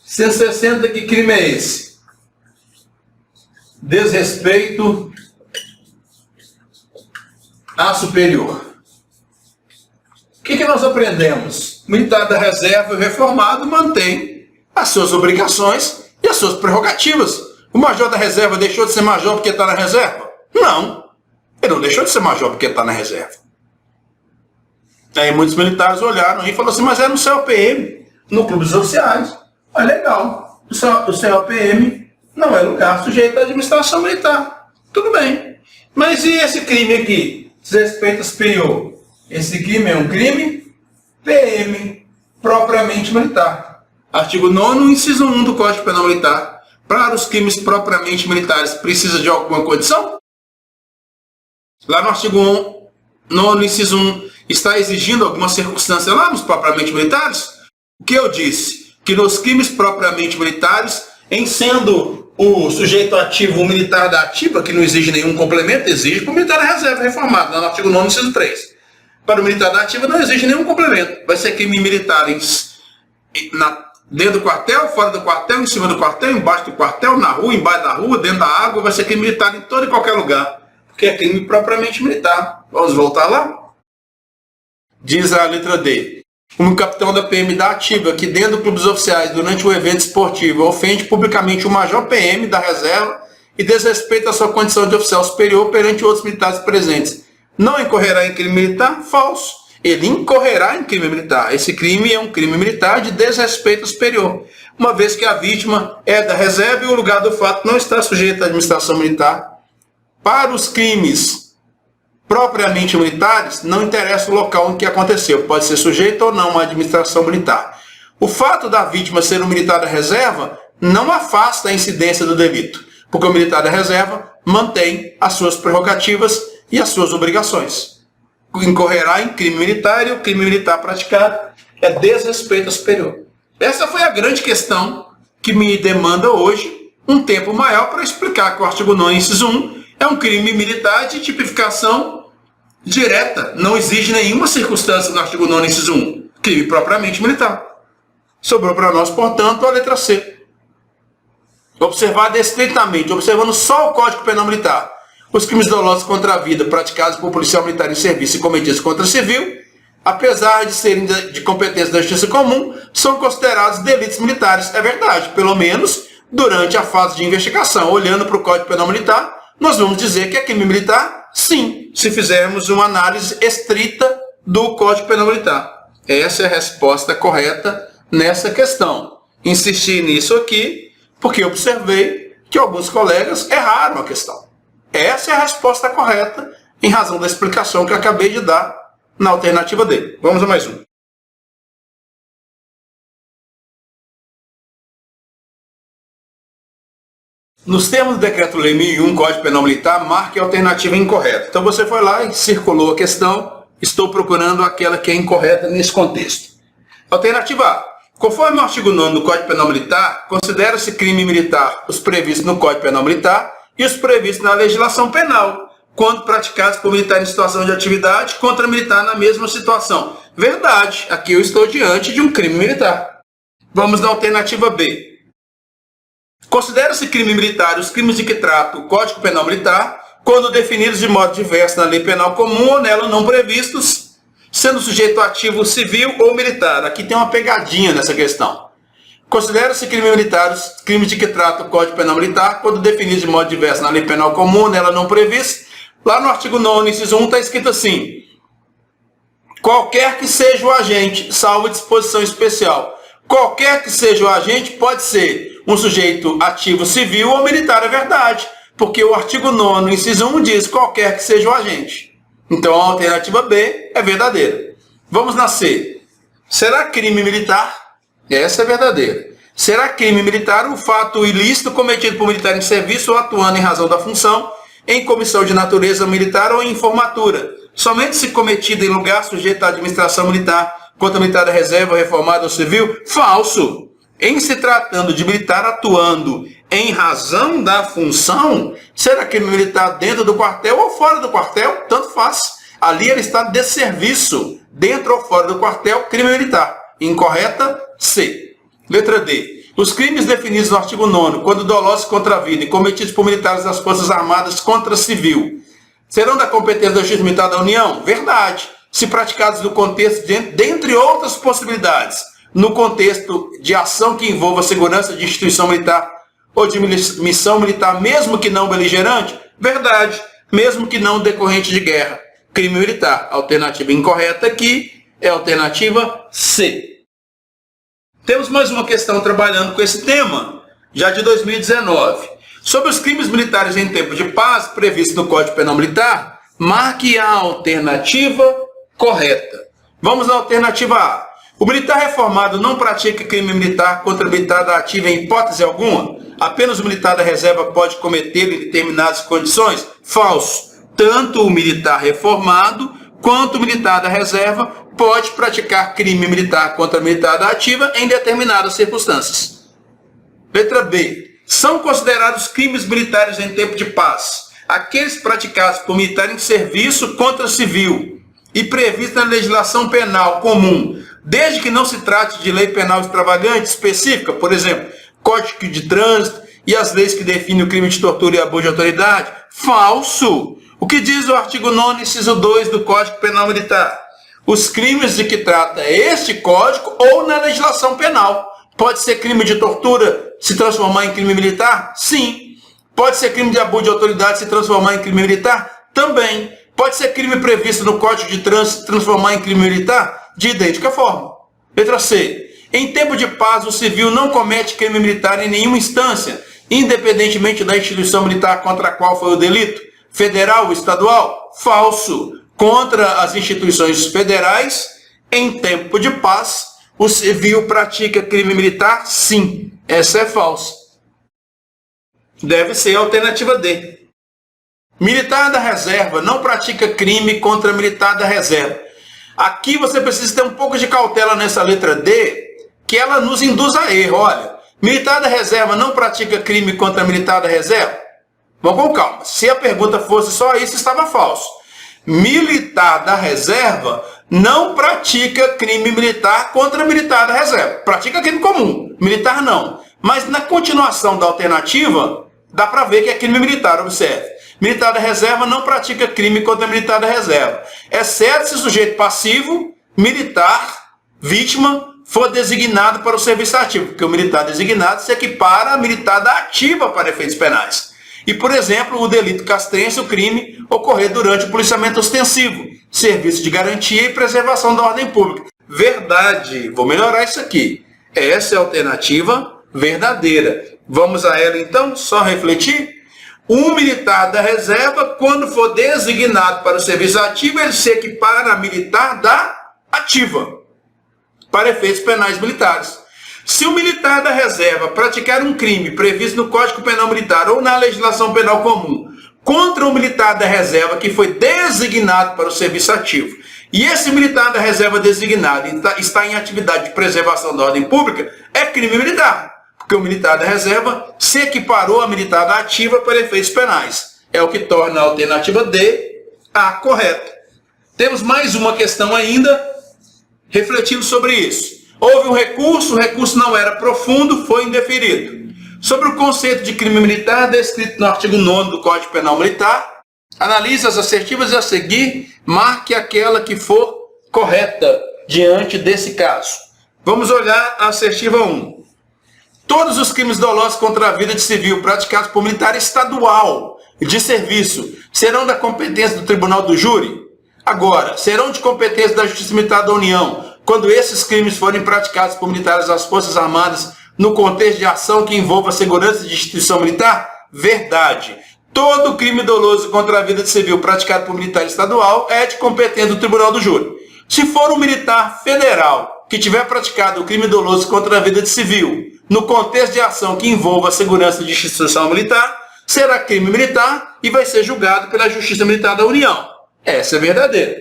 160, que crime é esse? desrespeito a superior. O que nós aprendemos? O militar da reserva e o reformado mantém as suas obrigações e as suas prerrogativas. O major da reserva deixou de ser major porque está na reserva? Não. Ele não deixou de ser major porque está na reserva. Aí muitos militares olharam e falaram assim, mas é no CLPM, no clube dos oficiais. É legal. O CLPM não é lugar sujeito à administração militar. Tudo bem. Mas e esse crime aqui? Desrespeito superior. Esse crime é um crime PM, propriamente militar. Artigo 9º, inciso 1 do Código Penal Militar. Para os crimes propriamente militares, precisa de alguma condição? Lá no artigo 9º, inciso 1, está exigindo alguma circunstância lá nos propriamente militares? O que eu disse? Que nos crimes propriamente militares, em sendo o sujeito ativo o militar da ativa, que não exige nenhum complemento, exige para o militar da reserva reformado, lá no artigo 9º, inciso 3. Para o militar da ativa não exige nenhum complemento. Vai ser crime militar dentro do quartel, fora do quartel, em cima do quartel, embaixo do quartel, na rua, embaixo da rua, dentro da água. Vai ser crime militar em todo e qualquer lugar. Porque é crime propriamente militar. Vamos voltar lá? Diz a letra D. Um capitão da PM da ativa que dentro do clube dos oficiais, durante o evento esportivo, ofende publicamente o major PM da reserva e desrespeita a sua condição de oficial superior perante outros militares presentes. Não incorrerá em crime militar? Falso. Ele incorrerá em crime militar. Esse crime é um crime militar de desrespeito superior, uma vez que a vítima é da reserva e o lugar do fato não está sujeito à administração militar. Para os crimes propriamente militares, não interessa o local em que aconteceu, pode ser sujeito ou não à administração militar. O fato da vítima ser um militar da reserva não afasta a incidência do delito, porque o militar da reserva mantém as suas prerrogativas e as suas obrigações. Incorrerá em crime militar e o crime militar praticado é desrespeito ao superior. Essa foi a grande questão que me demanda hoje um tempo maior para explicar que o artigo 9º, inciso 1, é um crime militar de tipificação direta. Não exige nenhuma circunstância no artigo 9º, inciso 1. Crime propriamente militar. Sobrou para nós, portanto, a letra C. Observado estritamente, observando só o Código Penal Militar, os crimes dolosos contra a vida praticados por policial militar em serviço e cometidos contra civil, apesar de serem de competência da justiça comum, são considerados delitos militares. É verdade, pelo menos durante a fase de investigação. Olhando para o Código Penal Militar, nós vamos dizer que é crime militar, sim, se fizermos uma análise estrita do Código Penal Militar. Essa é a resposta correta nessa questão. Insisti nisso aqui porque observei que alguns colegas erraram a questão. Essa é a resposta correta em razão da explicação que eu acabei de dar na alternativa D. Vamos a mais um. Nos termos do Decreto-Lei 1001, Código Penal Militar, marque a alternativa incorreta. Então você foi lá e circulou a questão. Estou procurando aquela que é incorreta nesse contexto. Alternativa A. Conforme o artigo 9º do Código Penal Militar, considera-se crime militar os previstos no Código Penal Militar e os previstos na legislação penal, quando praticados por militar em situação de atividade contra militar na mesma situação. Verdade, aqui eu estou diante de um crime militar. Vamos na alternativa B. Considera-se crime militar os crimes de que trata o Código Penal Militar, quando definidos de modo diverso na lei penal comum ou nela não previstos, sendo sujeito ativo civil ou militar. Aqui tem uma pegadinha nessa questão. Considera-se crime militar os crimes de que trata o Código Penal Militar, quando definidos de modo diverso na lei penal comum, nela não previsto. Lá no artigo 9º, inciso 1, está escrito assim: qualquer que seja o agente, salvo disposição especial. Qualquer que seja o agente pode ser um sujeito ativo civil ou militar, é verdade. Porque o artigo 9º, inciso 1, diz qualquer que seja o agente. Então a alternativa B é verdadeira. Vamos na C. Será crime militar? Essa é verdadeira. Será crime militar o fato ilícito cometido por militar em serviço ou atuando em razão da função, em comissão de natureza militar ou em formatura, somente se cometido em lugar sujeito à administração militar, contra militar da reserva, reformado ou civil? Falso. Em se tratando de militar atuando em razão da função, será crime militar dentro do quartel ou fora do quartel? Tanto faz. Ali ele está de serviço, dentro ou fora do quartel, crime militar. Incorreta, C. Letra D. Os crimes definidos no artigo 9º, quando dolosos contra a vida e cometidos por militares das Forças Armadas contra civil, serão da competência da Justiça Militar da União? Verdade. Se praticados no contexto, dentre outras possibilidades, no contexto de ação que envolva a segurança de instituição militar ou de missão militar, mesmo que não beligerante? Verdade. Mesmo que não decorrente de guerra. Crime militar. A alternativa incorreta aqui é a alternativa C. Temos mais uma questão trabalhando com esse tema, já de 2019. Sobre os crimes militares em tempo de paz, previsto no Código Penal Militar, marque a alternativa correta. Vamos à alternativa A. O militar reformado não pratica crime militar contra militar da ativa em hipótese alguma? Apenas o militar da reserva pode cometer em determinadas condições? Falso. Tanto o militar reformado quanto o militar da reserva pode praticar crime militar contra militar da ativa em determinadas circunstâncias. Letra B. São considerados crimes militares em tempo de paz aqueles praticados por militar em serviço contra civil e previstos na legislação penal comum, desde que não se trate de lei penal extravagante específica, por exemplo, Código de Trânsito e as leis que definem o crime de tortura e abuso de autoridade? Falso! O que diz o artigo 9º, inciso 2 do Código Penal Militar? Os crimes de que trata este código ou na legislação penal. Pode ser crime de tortura se transformar em crime militar? Sim. Pode ser crime de abuso de autoridade se transformar em crime militar? Também. Pode ser crime previsto no Código de Trânsito se transformar em crime militar? De idêntica forma. Letra C. Em tempo de paz, o civil não comete crime militar em nenhuma instância, independentemente da instituição militar contra a qual foi o delito. Federal ou estadual? Falso. Contra as instituições federais, em tempo de paz, o civil pratica crime militar? Sim. Essa é falsa. Deve ser a alternativa D. Militar da reserva não pratica crime contra militar da reserva. Aqui você precisa ter um pouco de cautela nessa letra D, que ela nos induz a erro. Olha, militar da reserva não pratica crime contra militar da reserva? Vamos com calma. Se a pergunta fosse só isso, estava falso. Militar da reserva não pratica crime militar contra militar da reserva. Pratica crime comum. Militar não. Mas na continuação da alternativa, dá para ver que é crime militar, observe. Militar da reserva não pratica crime contra militar da reserva, exceto se o sujeito passivo, militar, vítima, for designado para o serviço ativo, porque o militar designado se equipara a militar da ativa para efeitos penais. E, por exemplo, o delito castrense, o crime, ocorrer durante o policiamento ostensivo, serviço de garantia e preservação da ordem pública. Verdade. Vou melhorar isso aqui. Essa é a alternativa verdadeira. Vamos a ela, então? Só refletir? Um militar da reserva, quando for designado para o serviço ativo, ele se equipara a militar da ativa, para efeitos penais militares. Se o militar da reserva praticar um crime previsto no Código Penal Militar ou na legislação penal comum contra o militar da reserva que foi designado para o serviço ativo, e esse militar da reserva designado está em atividade de preservação da ordem pública, é crime militar, porque o militar da reserva se equiparou a militar da ativa para efeitos penais. É o que torna a alternativa D a correta. Temos mais uma questão ainda, refletindo sobre isso. Houve um recurso, o recurso não era profundo, foi indeferido. Sobre o conceito de crime militar descrito no artigo 9º do Código Penal Militar, analise as assertivas e a seguir, marque aquela que for correta diante desse caso. Vamos olhar a assertiva 1. Todos os crimes dolosos contra a vida de civil praticados por militar estadual de serviço serão da competência do Tribunal do Júri? Agora, serão de competência da Justiça Militar da União quando esses crimes forem praticados por militares das Forças Armadas no contexto de ação que envolva a segurança de instituição militar? Verdade. Todo crime doloso contra a vida de civil praticado por militar estadual é de competência do Tribunal do Júri. Se for um militar federal que tiver praticado o crime doloso contra a vida de civil no contexto de ação que envolva a segurança de instituição militar, será crime militar e vai ser julgado pela Justiça Militar da União. Essa é verdadeira.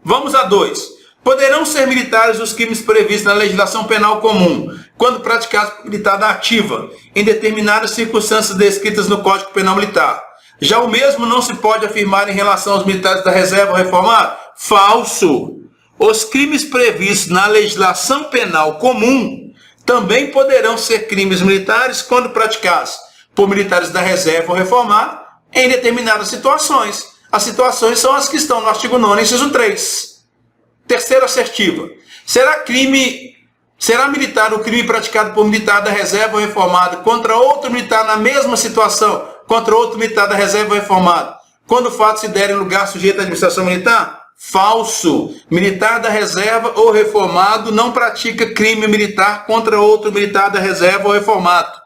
Vamos a 2. Poderão ser militares os crimes previstos na legislação penal comum, quando praticados por militar da ativa, em determinadas circunstâncias descritas no Código Penal Militar. Já o mesmo não se pode afirmar em relação aos militares da reserva reformada? Falso. Os crimes previstos na legislação penal comum também poderão ser crimes militares quando praticados por militares da reserva ou reformado em determinadas situações. As situações são as que estão no artigo 9º, inciso 3. Terceira assertiva. Será militar o crime praticado por militar da reserva ou reformado contra outro militar na mesma situação, contra outro militar da reserva ou reformado, quando o fato se der em lugar sujeito à administração militar? Falso. Militar da reserva ou reformado não pratica crime militar contra outro militar da reserva ou reformado,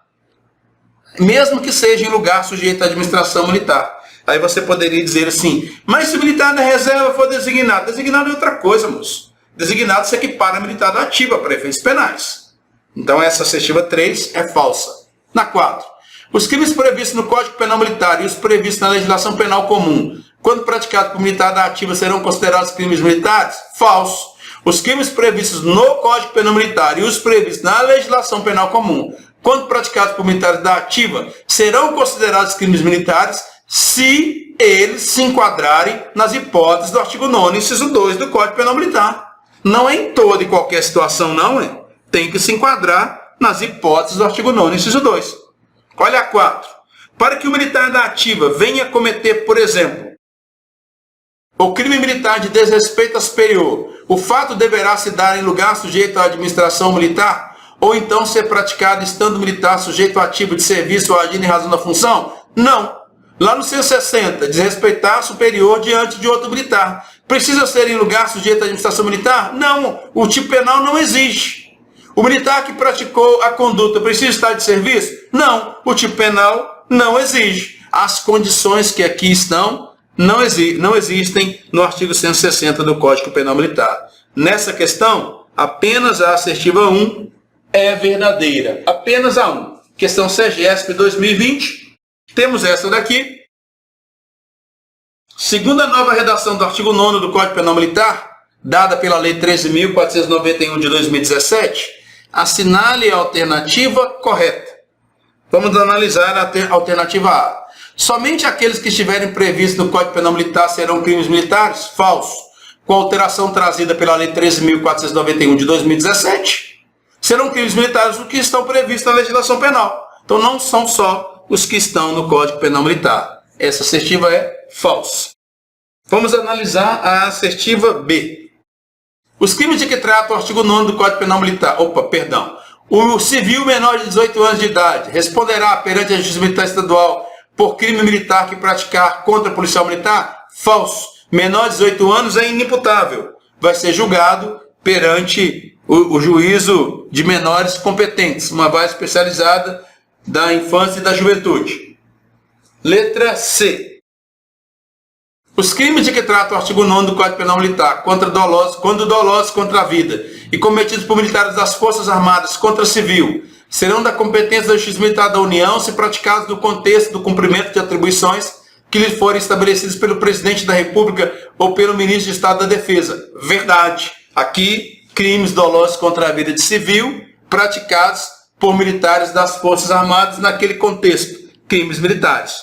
mesmo que seja em lugar sujeito à administração militar. Aí você poderia dizer assim, mas se o militar da reserva for designado? Designado é outra coisa, moço. Designado se equipara a militar da ativa para efeitos penais. Então essa assertiva 3 é falsa. Na 4. Os crimes previstos no Código Penal Militar e os previstos na legislação penal comum, quando praticados por militar da ativa, serão considerados crimes militares? Falso. Os crimes previstos no Código Penal Militar e os previstos na legislação penal comum, quando praticados por militares da ativa, serão considerados crimes militares se eles se enquadrarem nas hipóteses do artigo 9º, inciso 2 do Código Penal Militar. Não é em toda e qualquer situação, não é? Tem que se enquadrar nas hipóteses do artigo 9º, inciso 2. Olha a 4. Para que o militar da ativa venha cometer, por exemplo, o crime militar de desrespeito a superior, o fato deverá se dar em lugar sujeito à administração militar, ou então ser praticado estando militar sujeito a ativo de serviço ou agindo em razão da função? Não. Lá no 160, desrespeitar superior diante de outro militar. Precisa ser em lugar sujeito à administração militar? Não. O tipo penal não existe. O militar que praticou a conduta precisa estar de serviço? Não. O tipo penal não exige. As condições que aqui estão não existem no artigo 160 do Código Penal Militar. Nessa questão, apenas a assertiva 1 é verdadeira. Apenas a 1. Questão CEGESP 2020. Temos essa daqui. Segundo a nova redação do artigo 9º do Código Penal Militar, dada pela Lei 13.491 de 2017, assinale a alternativa correta. Vamos analisar a alternativa A. Somente aqueles que estiverem previstos no Código Penal Militar serão crimes militares? Falso. Com a alteração trazida pela Lei 13.491 de 2017, serão crimes militares os que estão previstos na legislação penal. Então não são só os que estão no Código Penal Militar. Essa assertiva é falsa. Vamos analisar a assertiva B. Os crimes de que trata o artigo 9º do Código Penal Militar. O civil menor de 18 anos de idade responderá perante a Justiça Militar Estadual por crime militar que praticar contra policial militar? Falso. Menor de 18 anos é inimputável. Vai ser julgado perante o juízo de menores competentes, uma vara especializada da infância e da juventude. Letra C. Os crimes de que trata o artigo 9º do Código Penal Militar quando dolosos contra a vida e cometidos por militares das Forças Armadas contra civil serão da competência da Justiça Militar da União se praticados no contexto do cumprimento de atribuições que lhes forem estabelecidas pelo Presidente da República ou pelo Ministro de Estado da Defesa. Verdade. Aqui, crimes dolosos contra a vida de civil praticados por militares das Forças Armadas naquele contexto. Crimes militares.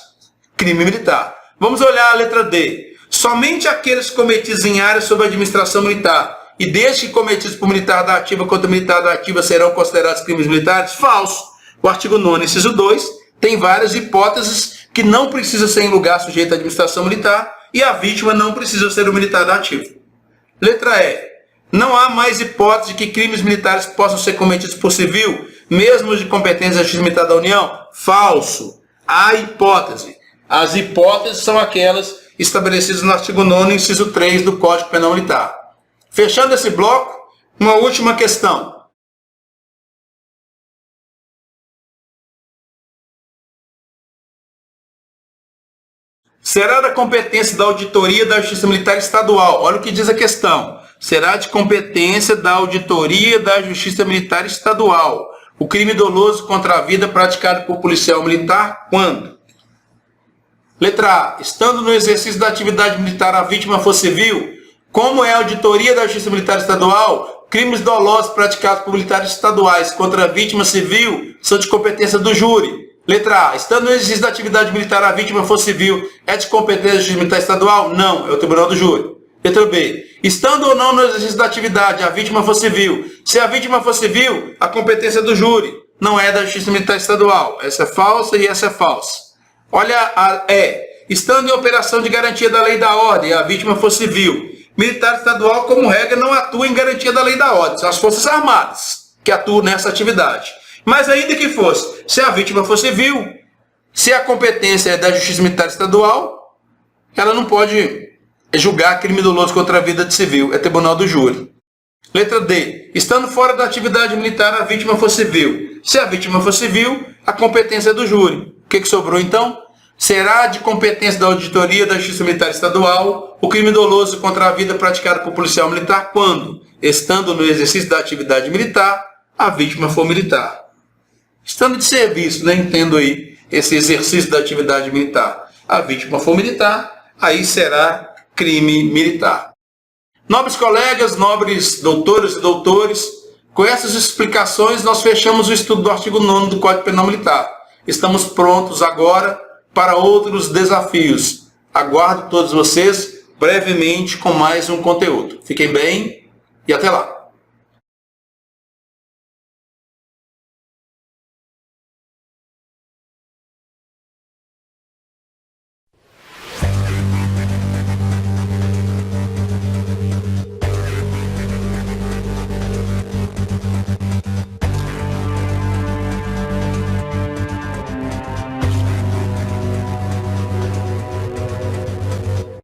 Crime militar. Vamos olhar a letra D. Somente aqueles cometidos em área sob administração militar e desde que cometidos por militar da ativa contra militar da ativa serão considerados crimes militares? Falso. O artigo 9º, inciso 2, tem várias hipóteses que não precisa ser em lugar sujeito à administração militar e a vítima não precisa ser o militar da ativa. Letra E. Não há mais hipótese de que crimes militares possam ser cometidos por civil, mesmo de competência da Justiça Militar da União? Falso. Há hipótese. As hipóteses são aquelas estabelecidas no artigo 9º, inciso 3 do Código Penal Militar. Fechando esse bloco, uma última questão. Será da competência da Auditoria da Justiça Militar Estadual? Olha o que diz a questão. Será de competência da Auditoria da Justiça Militar Estadual o crime doloso contra a vida praticado por policial militar quando? Letra A. Estando no exercício da atividade militar a vítima for civil, como é a Auditoria da Justiça Militar Estadual, crimes dolosos praticados por militares estaduais contra a vítima civil são de competência do júri. Letra A. Estando no exercício da atividade militar a vítima for civil, é de competência da Justiça Militar Estadual? Não, é o Tribunal do Júri. Letra B. Estando ou não no exercício da atividade, a vítima for civil. Se a vítima for civil, a competência é do júri, não é da Justiça Militar Estadual. Essa é falsa e essa é falsa. Olha a E. Estando em operação de garantia da lei e da ordem, a vítima for civil. Militar estadual, como regra, não atua em garantia da lei e da ordem. São as Forças Armadas que atuam nessa atividade. Mas ainda que fosse, se a vítima for civil, se a competência é da Justiça Militar Estadual, ela não pode julgar crime doloso contra a vida de civil. É tribunal do júri. Letra D. Estando fora da atividade militar, a vítima for civil. Se a vítima for civil, a competência é do júri. O que sobrou então? Será de competência da auditoria da Justiça Militar Estadual o crime doloso contra a vida praticado por policial militar quando, estando no exercício da atividade militar, a vítima for militar. Estando de serviço, né? Entendo aí esse exercício da atividade militar. A vítima for militar, aí será crime militar. Nobres colegas, nobres doutoras e doutores, com essas explicações nós fechamos o estudo do artigo 9º do Código Penal Militar. Estamos prontos agora para outros desafios. Aguardo todos vocês brevemente com mais um conteúdo. Fiquem bem e até lá.